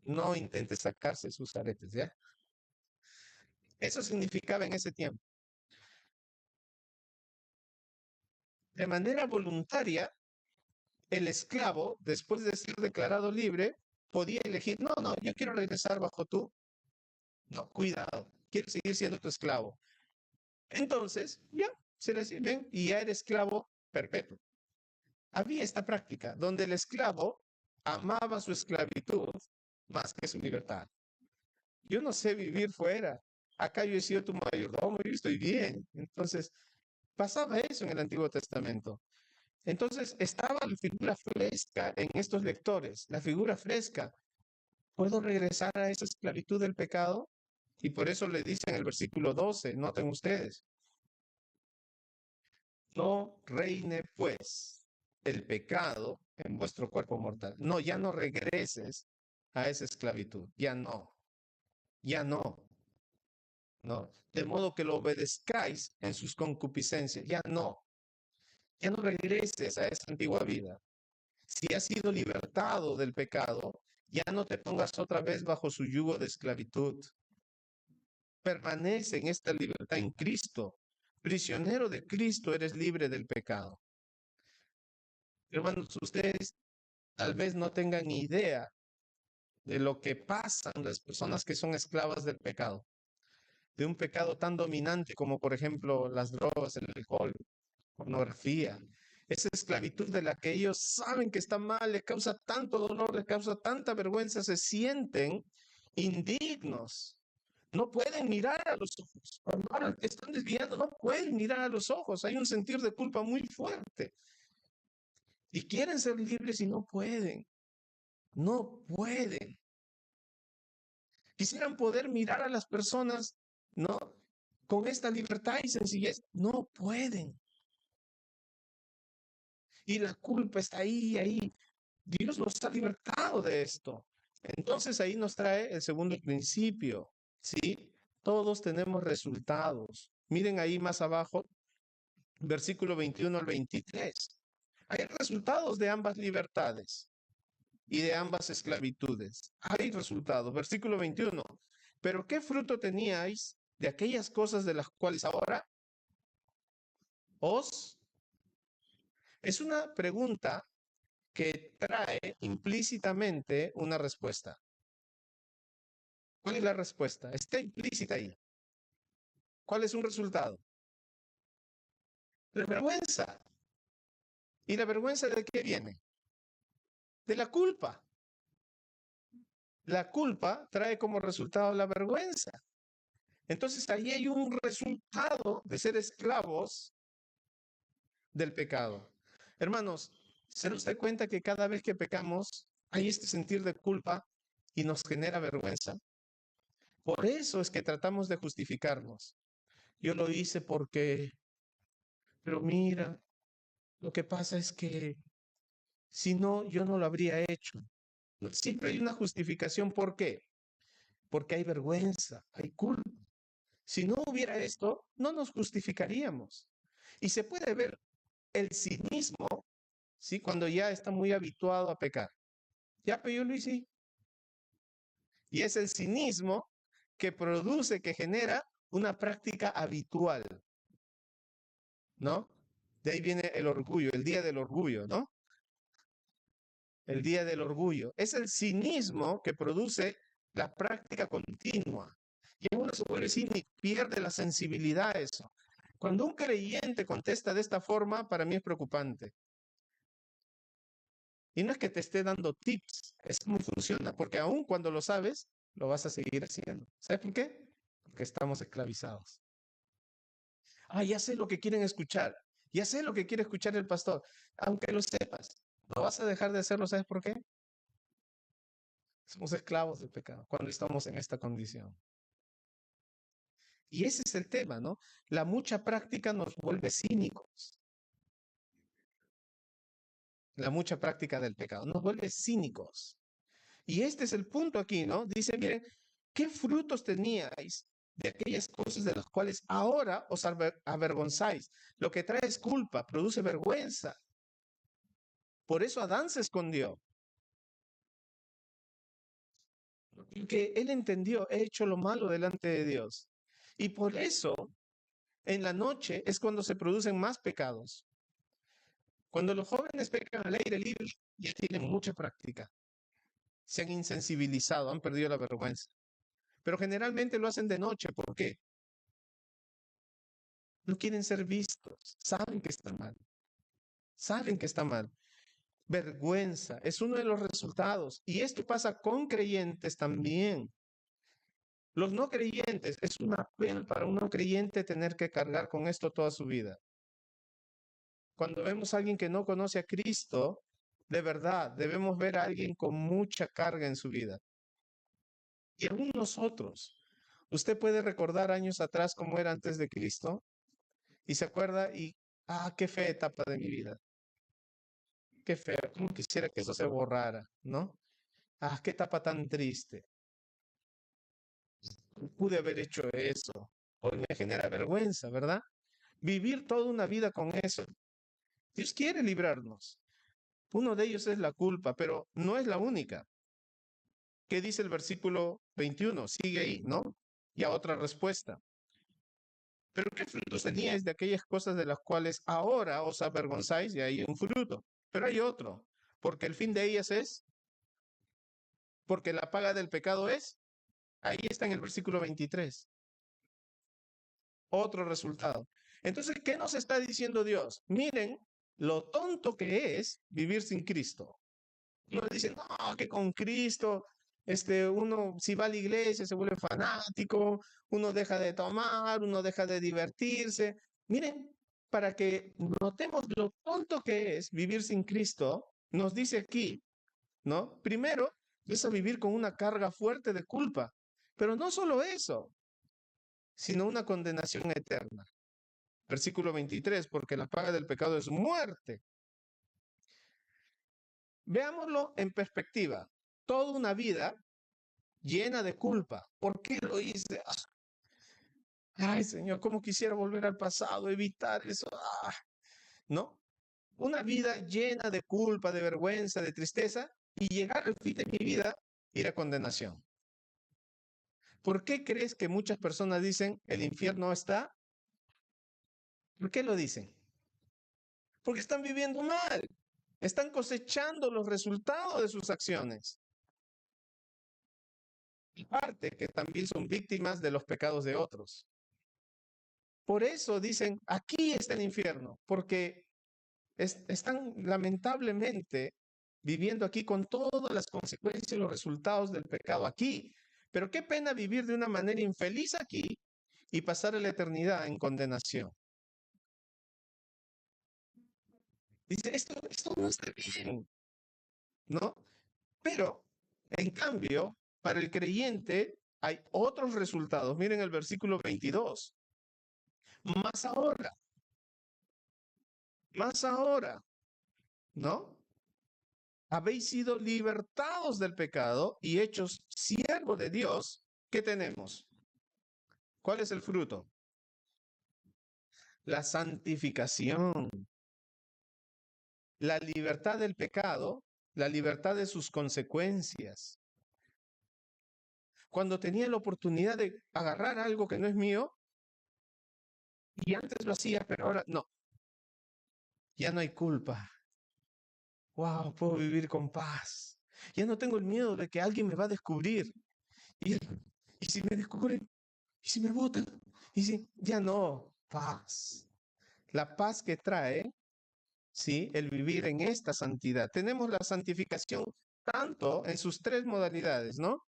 No intente sacarse sus aretes, ¿ya? Eso significaba en ese tiempo. De manera voluntaria, el esclavo, después de ser declarado libre, podía elegir, no, no, yo quiero regresar bajo tú. No, cuidado, quiero seguir siendo tu esclavo. Entonces, ya, se le sirven y ya eres esclavo perpetuo. Había esta práctica donde el esclavo amaba su esclavitud más que su libertad. Yo no sé vivir fuera. Acá yo he sido tu mayordomo, yo estoy bien. Entonces, pasaba eso en el Antiguo Testamento. Entonces, estaba la figura fresca en estos lectores, la figura fresca. ¿Puedo regresar a esa esclavitud del pecado? Y por eso le dice en el versículo 12, noten ustedes, no reine pues el pecado en vuestro cuerpo mortal. No, ya no regreses a esa esclavitud. Ya no, ya no, no. De modo que lo obedezcáis en sus concupiscencias. Ya no regreses a esa antigua vida. Si has sido libertado del pecado, ya no te pongas otra vez bajo su yugo de esclavitud. Permanece en esta libertad en Cristo. Prisionero de Cristo, eres libre del pecado. Hermanos, ustedes tal vez no tengan idea de lo que pasan las personas que son esclavas del pecado, de un pecado tan dominante como por ejemplo las drogas, el alcohol, pornografía, esa esclavitud de la que ellos saben que está mal, les causa tanto dolor, les causa tanta vergüenza, se sienten indignos No pueden mirar a los ojos. Cuando ahora están desviando, no pueden mirar a los ojos. Hay un sentir de culpa muy fuerte. Y quieren ser libres y no pueden. No pueden. Quisieran poder mirar a las personas, ¿no? Con esta libertad y sencillez. No pueden. Y la culpa está ahí, ahí. Dios nos ha libertado de esto. Entonces ahí nos trae el segundo principio, ¿sí? Todos tenemos resultados. Miren ahí más abajo, versículo 21 al 23. Hay resultados de ambas libertades y de ambas esclavitudes. Hay resultados. Versículo 21. Pero ¿qué fruto teníais de aquellas cosas de las cuales ahora os... Es una pregunta que trae implícitamente una respuesta. ¿Cuál es la respuesta? Está implícita ahí. ¿Cuál es un resultado? La vergüenza. ¿Y la vergüenza de qué viene? De la culpa. La culpa trae como resultado la vergüenza. Entonces ahí hay un resultado de ser esclavos del pecado. Hermanos, ¿se nos da cuenta que cada vez que pecamos hay este sentir de culpa y nos genera vergüenza? Por eso es que tratamos de justificarnos. Yo lo hice porque, pero mira, lo que pasa es que si no, yo no lo habría hecho. Siempre hay una justificación. ¿Por qué? Porque hay vergüenza, hay culpa. Si no hubiera esto, no nos justificaríamos. Y se puede ver el cinismo, ¿sí? Cuando ya está muy habituado a pecar. Ya, pero yo lo hice. Y es el cinismo que produce, que genera una práctica habitual, ¿no? De ahí viene el orgullo, el día del orgullo, ¿no? El día del orgullo. Es el cinismo que produce la práctica continua. Y uno se vuelve cínico, pierde la sensibilidad a eso. Cuando un creyente contesta de esta forma, para mí es preocupante. Y no es que te esté dando tips, es cómo funciona, porque aún cuando lo sabes, lo vas a seguir haciendo. ¿Sabes por qué? Porque estamos esclavizados. Ah, ya sé lo que quieren escuchar, ya sé lo que quiere escuchar el pastor, aunque lo sepas, lo vas a dejar de hacerlo, ¿sabes por qué? Somos esclavos del pecado cuando estamos en esta condición. Y ese es el tema, ¿no? La mucha práctica nos vuelve cínicos. La mucha práctica del pecado nos vuelve cínicos. Y este es el punto aquí, ¿no? Dice, miren, ¿qué frutos teníais de aquellas cosas de las cuales ahora os avergonzáis? Lo que trae es culpa, produce vergüenza. Por eso Adán se escondió. Porque él entendió, he hecho lo malo delante de Dios. Y por eso, en la noche es cuando se producen más pecados. Cuando los jóvenes pecan al aire libre, ya tienen mucha práctica. Se han insensibilizado, han perdido la vergüenza. Pero generalmente lo hacen de noche. ¿Por qué? No quieren ser vistos. Saben que está mal. Saben que está mal. Vergüenza es uno de los resultados. Y esto pasa con creyentes también. Los no creyentes, es una pena para un no creyente tener que cargar con esto toda su vida. Cuando vemos a alguien que no conoce a Cristo, de verdad, debemos ver a alguien con mucha carga en su vida. Y aún nosotros, usted puede recordar años atrás cómo era antes de Cristo y se acuerda y, qué fea etapa de mi vida. Qué feo, como quisiera que eso se borrara, ¿no? Qué etapa tan triste. Pude haber hecho eso. Hoy me genera vergüenza, ¿verdad? Vivir toda una vida con eso. Dios quiere librarnos. Uno de ellos es la culpa, pero no es la única. ¿Qué dice el versículo 21? Sigue ahí, ¿no? Y a otra respuesta. Pero ¿qué frutos teníais de aquellas cosas de las cuales ahora os avergonzáis? Y hay un fruto. Pero hay otro. Porque el fin de ellas es, porque la paga del pecado es, ahí está en el versículo 23. Otro resultado. Entonces, ¿qué nos está diciendo Dios? Miren lo tonto que es vivir sin Cristo. Nos dicen, no, que con Cristo Uno, si va a la iglesia, se vuelve fanático, uno deja de tomar, uno deja de divertirse. Miren, para que notemos lo tonto que es vivir sin Cristo, nos dice aquí, ¿no? Primero, es a vivir con una carga fuerte de culpa, pero no solo eso, sino una condenación eterna. Versículo 23, porque la paga del pecado es muerte. Veámoslo en perspectiva. Toda una vida llena de culpa. ¿Por qué lo hice? Ay, Señor, cómo quisiera volver al pasado, evitar eso. ¿No? Una vida llena de culpa, de vergüenza, de tristeza, y llegar al fin de mi vida ir a condenación. ¿Por qué crees que muchas personas dicen el infierno está? ¿Por qué lo dicen? Porque están viviendo mal. Están cosechando los resultados de sus acciones. Aparte que también son víctimas de los pecados de otros. Por eso dicen, aquí está el infierno, porque están lamentablemente viviendo aquí con todas las consecuencias y los resultados del pecado aquí. Pero qué pena vivir de una manera infeliz aquí y pasar la eternidad en condenación. Dice, esto no está bien, ¿no? Pero, en cambio, para el creyente hay otros resultados. Miren el versículo 22. Más ahora, ¿no? Habéis sido libertados del pecado y hechos siervos de Dios. ¿Qué tenemos? ¿Cuál es el fruto? La santificación, la libertad del pecado, la libertad de sus consecuencias. Cuando tenía la oportunidad de agarrar algo que no es mío, y antes lo hacía, pero ahora no. Ya no hay culpa. Wow, puedo vivir con paz. Ya no tengo el miedo de que alguien me va a descubrir. Y, y si me descubren, y si me votan, y si ya no, paz. La paz que trae, sí, el vivir en esta santidad. Tenemos la santificación tanto en sus tres modalidades, ¿no?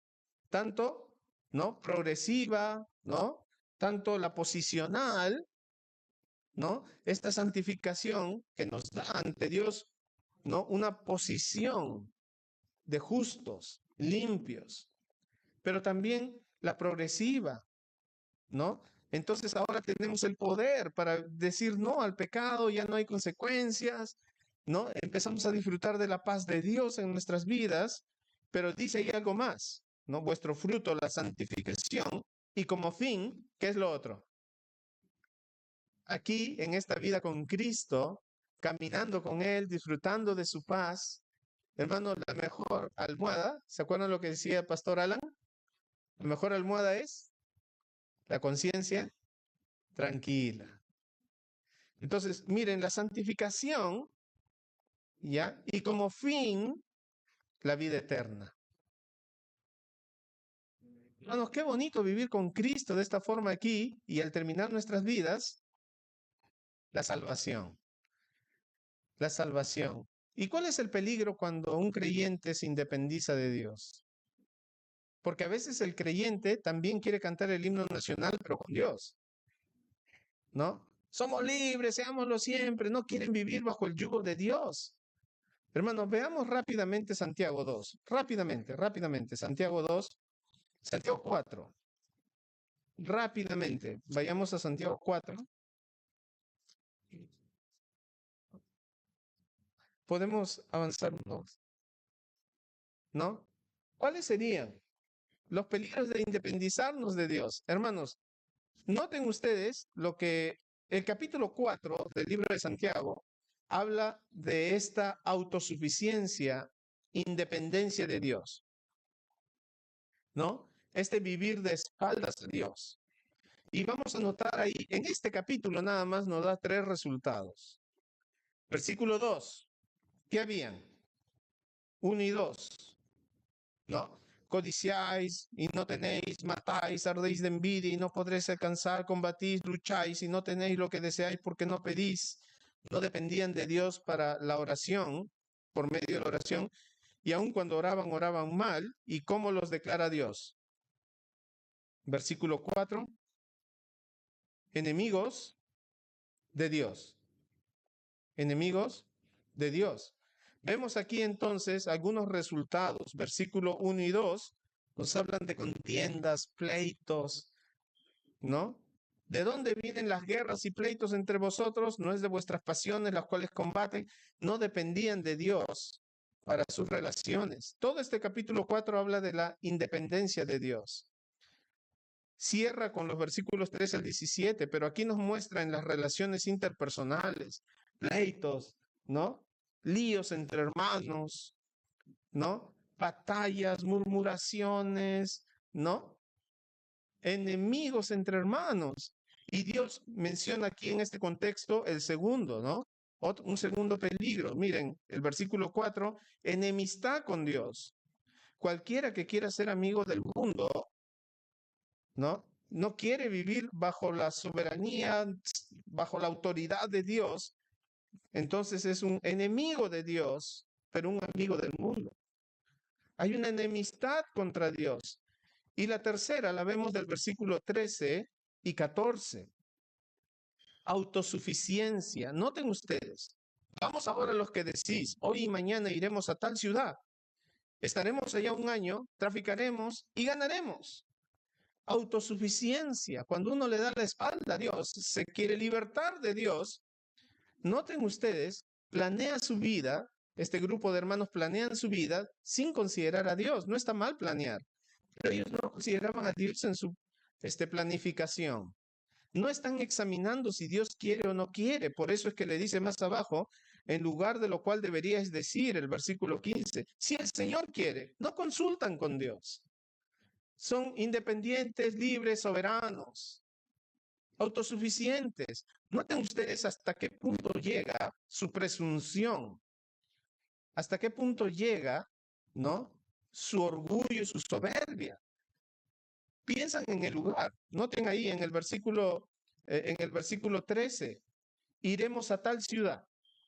Tanto, ¿no? Progresiva, ¿no? Tanto la posicional, ¿no? Esta santificación que nos da ante Dios, ¿no? Una posición de justos, limpios, pero también la progresiva, ¿no? Entonces ahora tenemos el poder para decir no al pecado, ya no hay consecuencias, ¿no? Empezamos a disfrutar de la paz de Dios en nuestras vidas, pero dice ahí algo más, ¿no? Vuestro fruto, la santificación, y como fin, ¿qué es lo otro? Aquí, en esta vida con Cristo, caminando con Él, disfrutando de su paz, hermano, la mejor almohada, ¿se acuerdan lo que decía el pastor Alan? La mejor almohada es la conciencia tranquila. Entonces, miren, la santificación, ¿ya? Y como fin, la vida eterna. Hermanos, qué bonito vivir con Cristo de esta forma aquí y al terminar nuestras vidas, la salvación. La salvación. ¿Y cuál es el peligro cuando un creyente se independiza de Dios? Porque a veces el creyente también quiere cantar el himno nacional, pero con Dios, ¿no? Somos libres, seámoslo siempre, no quieren vivir bajo el yugo de Dios. Hermanos, veamos rápidamente Santiago 2. Rápidamente. Santiago 2, Santiago 4. Rápidamente, vayamos a Santiago 4. Podemos avanzar unos, ¿no? ¿Cuáles serían los peligros de independizarnos de Dios? Hermanos, noten ustedes lo que el capítulo 4 del libro de Santiago habla de esta autosuficiencia, independencia de Dios, ¿no? Este vivir de espaldas a Dios. Y vamos a notar ahí, en este capítulo nada más nos da 3 resultados. Versículo 2, ¿qué habían? 1 y 2, ¿no? Codiciáis y no tenéis, matáis, ardéis de envidia y no podréis alcanzar, combatís, lucháis y no tenéis lo que deseáis porque no pedís. No dependían de Dios para la oración, por medio de la oración. y aun cuando oraban, oraban mal. ¿Y cómo los declara Dios? Versículo 4, enemigos de Dios, enemigos de Dios. Vemos aquí entonces algunos resultados. Versículo 1 y 2 nos hablan de contiendas, pleitos, ¿no? ¿De dónde vienen las guerras y pleitos entre vosotros? No es de vuestras pasiones las cuales combaten, no dependían de Dios para sus relaciones. Todo este capítulo 4 habla de la independencia de Dios. Cierra con los versículos 13 al 17, pero aquí nos muestra en las relaciones interpersonales, pleitos, ¿no? Líos entre hermanos, ¿no? Batallas, murmuraciones, ¿no? Enemigos entre hermanos. Y Dios menciona aquí en este contexto el segundo, ¿no? Un segundo peligro. Miren, el versículo 4, enemistad con Dios. Cualquiera que quiera ser amigo del mundo, ¿no? No quiere vivir bajo la soberanía, bajo la autoridad de Dios. Entonces es un enemigo de Dios, pero un amigo del mundo. Hay una enemistad contra Dios. Y la tercera la vemos del versículo 13 y 14. Autosuficiencia. Noten ustedes. Vamos ahora a los que decís, hoy y mañana iremos a tal ciudad. Estaremos allá un año, traficaremos y ganaremos. Autosuficiencia. Cuando uno le da la espalda a Dios, se quiere libertar de Dios. Noten ustedes, planea su vida. Este grupo de hermanos planean su vida sin considerar a Dios. No está mal planear. Pero ellos no consideraban a Dios en su planificación. No están examinando si Dios quiere o no quiere. Por eso es que le dice más abajo, en lugar de lo cual deberíais decir, el versículo 15, si el Señor quiere, no consultan con Dios. Son independientes, libres, soberanos, autosuficientes. Noten ustedes hasta qué punto llega su presunción, hasta qué punto llega, ¿no? Su orgullo, su soberbia. Piensan en el lugar. Noten ahí en el versículo 13, iremos a tal ciudad.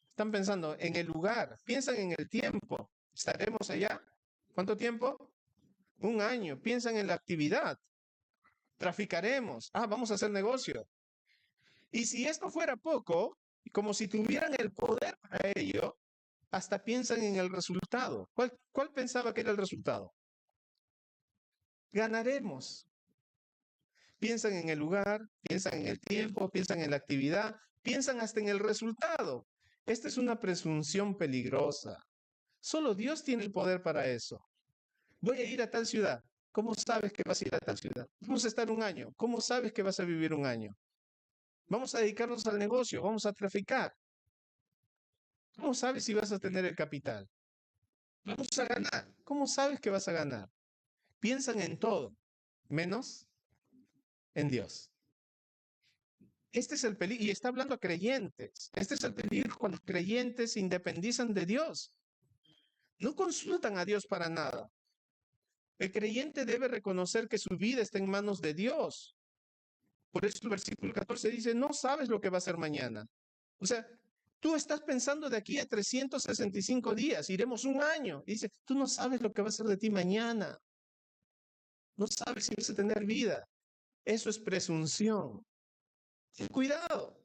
Están pensando en el lugar, piensan en el tiempo. Estaremos allá. ¿Cuánto tiempo? Un año. Piensan en la actividad. Traficaremos. Vamos a hacer negocio. Y si esto fuera poco, como si tuvieran el poder para ello, hasta piensan en el resultado. ¿Cuál pensaba que era el resultado? Ganaremos. Piensan en el lugar, piensan en el tiempo, piensan en la actividad, piensan hasta en el resultado. Esta es una presunción peligrosa. Solo Dios tiene el poder para eso. Voy a ir a tal ciudad. ¿Cómo sabes que vas a ir a tal ciudad? Vamos a estar un año. ¿Cómo sabes que vas a vivir un año? Vamos a dedicarnos al negocio, vamos a traficar. ¿Cómo sabes si vas a tener el capital? Vamos a ganar. ¿Cómo sabes que vas a ganar? Piensan en todo, menos en Dios. Este es el peligro, y está hablando a creyentes. Este es el peligro cuando los creyentes se independizan de Dios. No consultan a Dios para nada. El creyente debe reconocer que su vida está en manos de Dios. Por eso el versículo 14 dice, no sabes lo que va a ser mañana. O sea, tú estás pensando de aquí a 365 días, iremos un año. Dice, tú no sabes lo que va a ser de ti mañana. No sabes si vas a tener vida. Eso es presunción. Cuidado.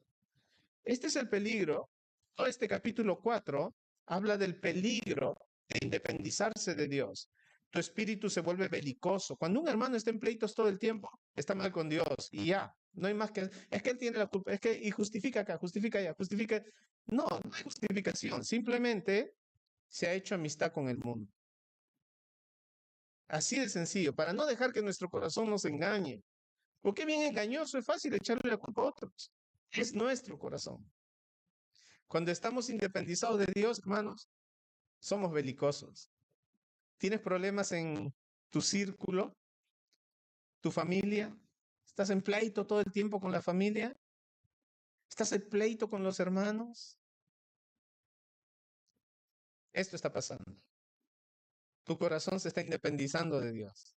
Este es el peligro. Todo este capítulo 4 habla del peligro de independizarse de Dios. Tu espíritu se vuelve belicoso. Cuando un hermano está en pleitos todo el tiempo, está mal con Dios y ya. No hay más que... Es que él tiene la culpa. Es que... Y justifica acá, justifica allá, justifica... No, no hay justificación. Simplemente se ha hecho amistad con el mundo. Así de sencillo. Para no dejar que nuestro corazón nos engañe. Porque bien engañoso, es fácil echarle la culpa a otros. Es nuestro corazón. Cuando estamos independizados de Dios, hermanos, somos belicosos. ¿Tienes problemas en tu círculo, tu familia? ¿Estás en pleito todo el tiempo con la familia? ¿Estás en pleito con los hermanos? Esto está pasando. Tu corazón se está independizando de Dios.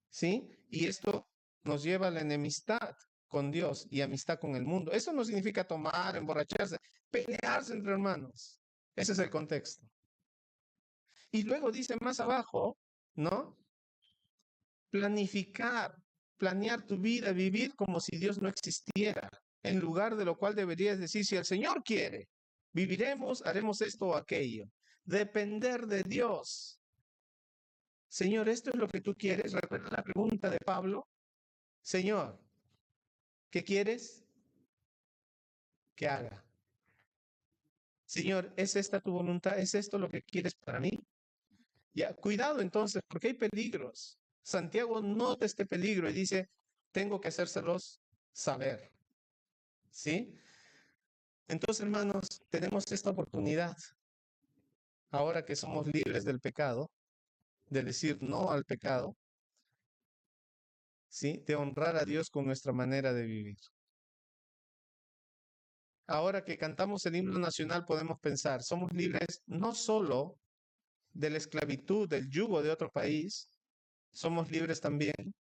¿Sí? Y esto nos lleva a la enemistad con Dios y amistad con el mundo. Eso no significa tomar, emborracharse, pelearse entre hermanos. Ese es el contexto. Y luego dice más abajo, ¿no? Planear tu vida, vivir como si Dios no existiera, en lugar de lo cual deberías decir, si el Señor quiere, viviremos, haremos esto o aquello. Depender de Dios. Señor, ¿esto es lo que tú quieres? Recuerda la pregunta de Pablo. Señor, ¿qué quieres que haga? Señor, ¿es esta tu voluntad? ¿Es esto lo que quieres para mí? Ya, cuidado entonces, porque hay peligros. Santiago nota este peligro y dice, tengo que hacérselos saber. ¿Sí? Entonces, hermanos, tenemos esta oportunidad, ahora que somos libres del pecado, de decir no al pecado, ¿sí? De honrar a Dios con nuestra manera de vivir. Ahora que cantamos el himno nacional, podemos pensar, somos libres no solo de la esclavitud, del yugo de otro país, somos libres también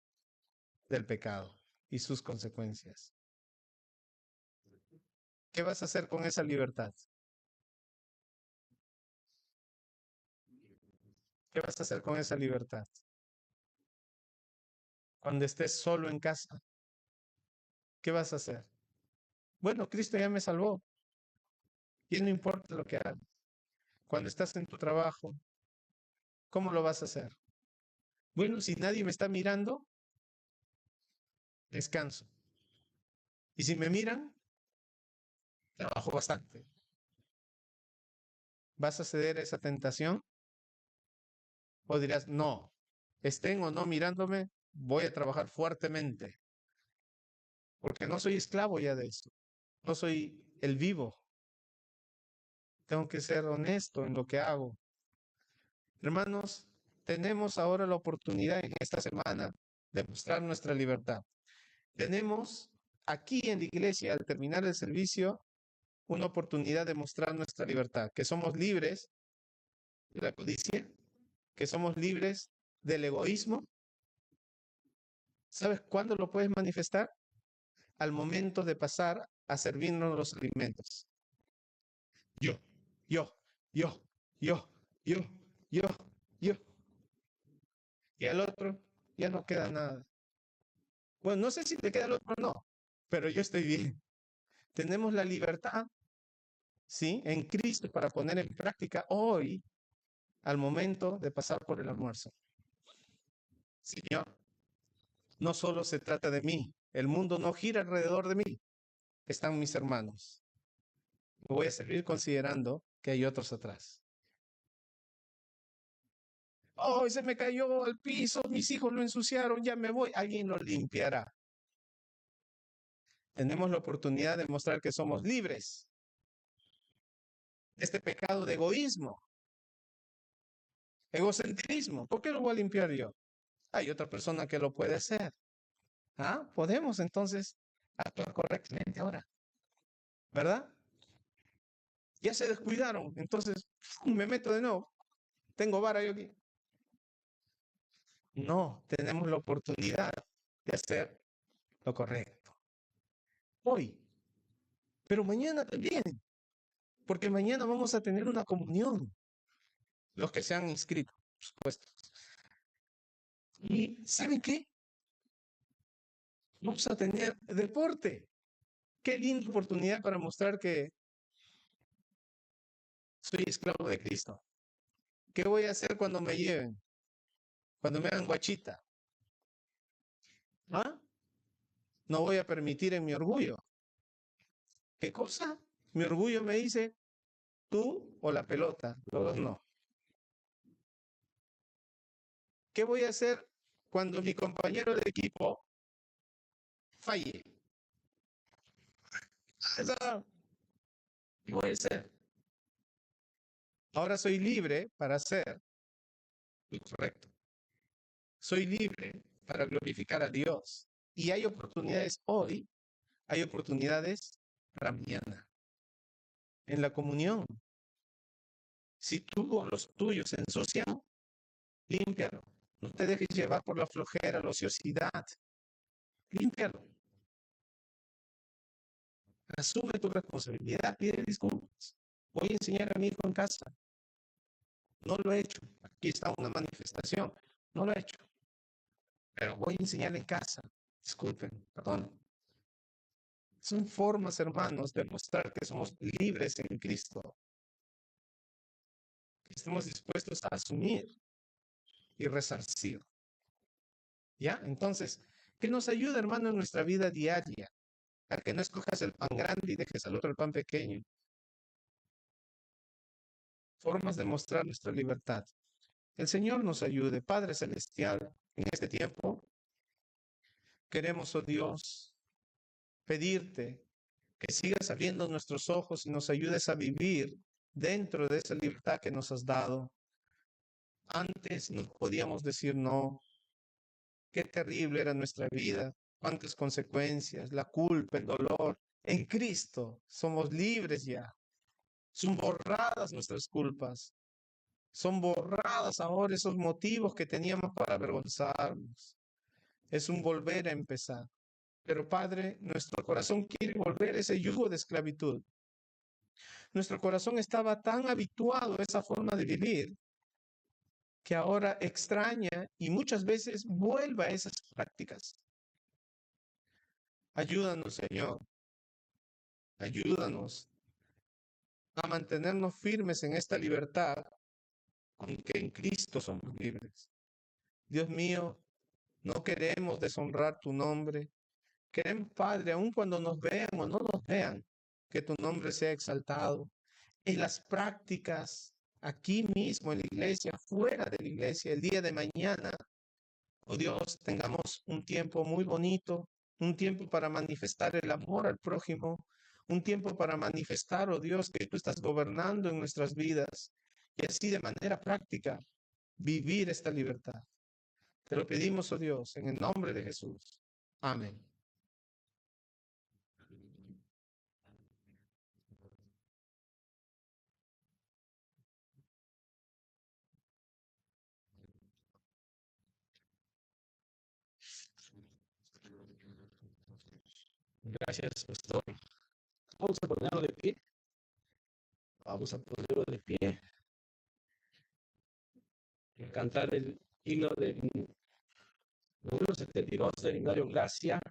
del pecado y sus consecuencias. ¿Qué vas a hacer con esa libertad? ¿Qué vas a hacer con esa libertad? Cuando estés solo en casa, ¿qué vas a hacer? Bueno, Cristo ya me salvó. Y no importa lo que haga. Cuando estás en tu trabajo, ¿cómo lo vas a hacer? Bueno, si nadie me está mirando, descanso. Y si me miran, trabajo bastante. ¿Vas a ceder a esa tentación? ¿O dirás, no, estén o no mirándome, voy a trabajar fuertemente? Porque no soy esclavo ya de esto. No soy el vivo. Tengo que ser honesto en lo que hago. Hermanos, tenemos ahora la oportunidad en esta semana de mostrar nuestra libertad. Tenemos aquí en la iglesia, al terminar el servicio, una oportunidad de mostrar nuestra libertad, que somos libres de la codicia, que somos libres del egoísmo. ¿Sabes cuándo lo puedes manifestar? Al momento de pasar a servirnos los alimentos. Yo, yo, yo, yo, yo, yo, yo. Y al otro ya no queda nada. Bueno, no sé si te queda el otro o no, pero yo estoy bien. Tenemos la libertad, ¿sí? En Cristo para poner en práctica hoy al momento de pasar por el almuerzo. Señor, no solo se trata de mí, el mundo no gira alrededor de mí, están mis hermanos. Me voy a servir considerando que hay otros atrás. Oh, se me cayó al piso, mis hijos lo ensuciaron, ya me voy, alguien lo limpiará. Tenemos la oportunidad de mostrar que somos libres de este pecado de egoísmo, egocentrismo. ¿Por qué lo voy a limpiar yo? Hay otra persona que lo puede hacer. ¿Ah? Podemos entonces actuar correctamente ahora, ¿verdad? Ya se descuidaron, entonces me meto de nuevo. Tengo vara yo aquí. No, tenemos la oportunidad de hacer lo correcto. Hoy, pero mañana también, porque mañana vamos a tener una comunión. Los que se han inscrito, por supuesto. ¿Y saben qué? Vamos a tener deporte. Qué linda oportunidad para mostrar que soy esclavo de Cristo. ¿Qué voy a hacer cuando me lleven? Cuando me hagan guachita. ¿Ah? No voy a permitir en mi orgullo. ¿Qué cosa? Mi orgullo me dice, tú o la pelota, los dos no. ¿Qué voy a hacer cuando mi compañero de equipo falle? ¿Qué voy a hacer? Ahora soy libre para hacer lo correcto. Soy libre para glorificar a Dios. Y hay oportunidades hoy, hay oportunidades para mañana. En la comunión, si tú o los tuyos se ensucian, límpialo. No te dejes llevar por la flojera, la ociosidad. Límpialo. Asume tu responsabilidad, pide disculpas. Voy a enseñar a mi hijo en casa. No lo he hecho. Aquí está una manifestación. No lo he hecho, pero voy a enseñar en casa. Disculpen, perdón. Son formas, hermanos, de mostrar que somos libres en Cristo. Que estamos dispuestos a asumir y resarcir. ¿Ya? Entonces, ¿qué nos ayuda, hermano, en nuestra vida diaria? A que no escojas el pan grande y dejes al otro el pan pequeño. Formas de mostrar nuestra libertad. El Señor nos ayude, Padre Celestial, en este tiempo. Queremos, oh Dios, pedirte que sigas abriendo nuestros ojos y nos ayudes a vivir dentro de esa libertad que nos has dado. Antes no podíamos decir no. Qué terrible era nuestra vida, cuántas consecuencias, la culpa, el dolor. En Cristo somos libres ya. Son borradas nuestras culpas. Son borradas ahora esos motivos que teníamos para avergonzarnos. Es un volver a empezar. Pero Padre, nuestro corazón quiere volver a ese yugo de esclavitud. Nuestro corazón estaba tan habituado a esa forma de vivir que ahora extraña y muchas veces vuelve a esas prácticas. Ayúdanos, Señor. Ayúdanos a mantenernos firmes en esta libertad, aunque en Cristo somos libres. Dios mío, no queremos deshonrar tu nombre. Queremos, Padre, aun cuando nos vean o no nos vean, que tu nombre sea exaltado. En las prácticas, aquí mismo en la iglesia, fuera de la iglesia, el día de mañana, oh Dios, tengamos un tiempo muy bonito, un tiempo para manifestar el amor al prójimo, un tiempo para manifestar, oh Dios, que tú estás gobernando en nuestras vidas y así de manera práctica vivir esta libertad. Te lo pedimos, oh Dios, en el nombre de Jesús. Amén. Gracias, pastor. Vamos a ponerlo de pie. Vamos a ponerlo de pie. Y cantar el himno del número 72 del himnario Gracia.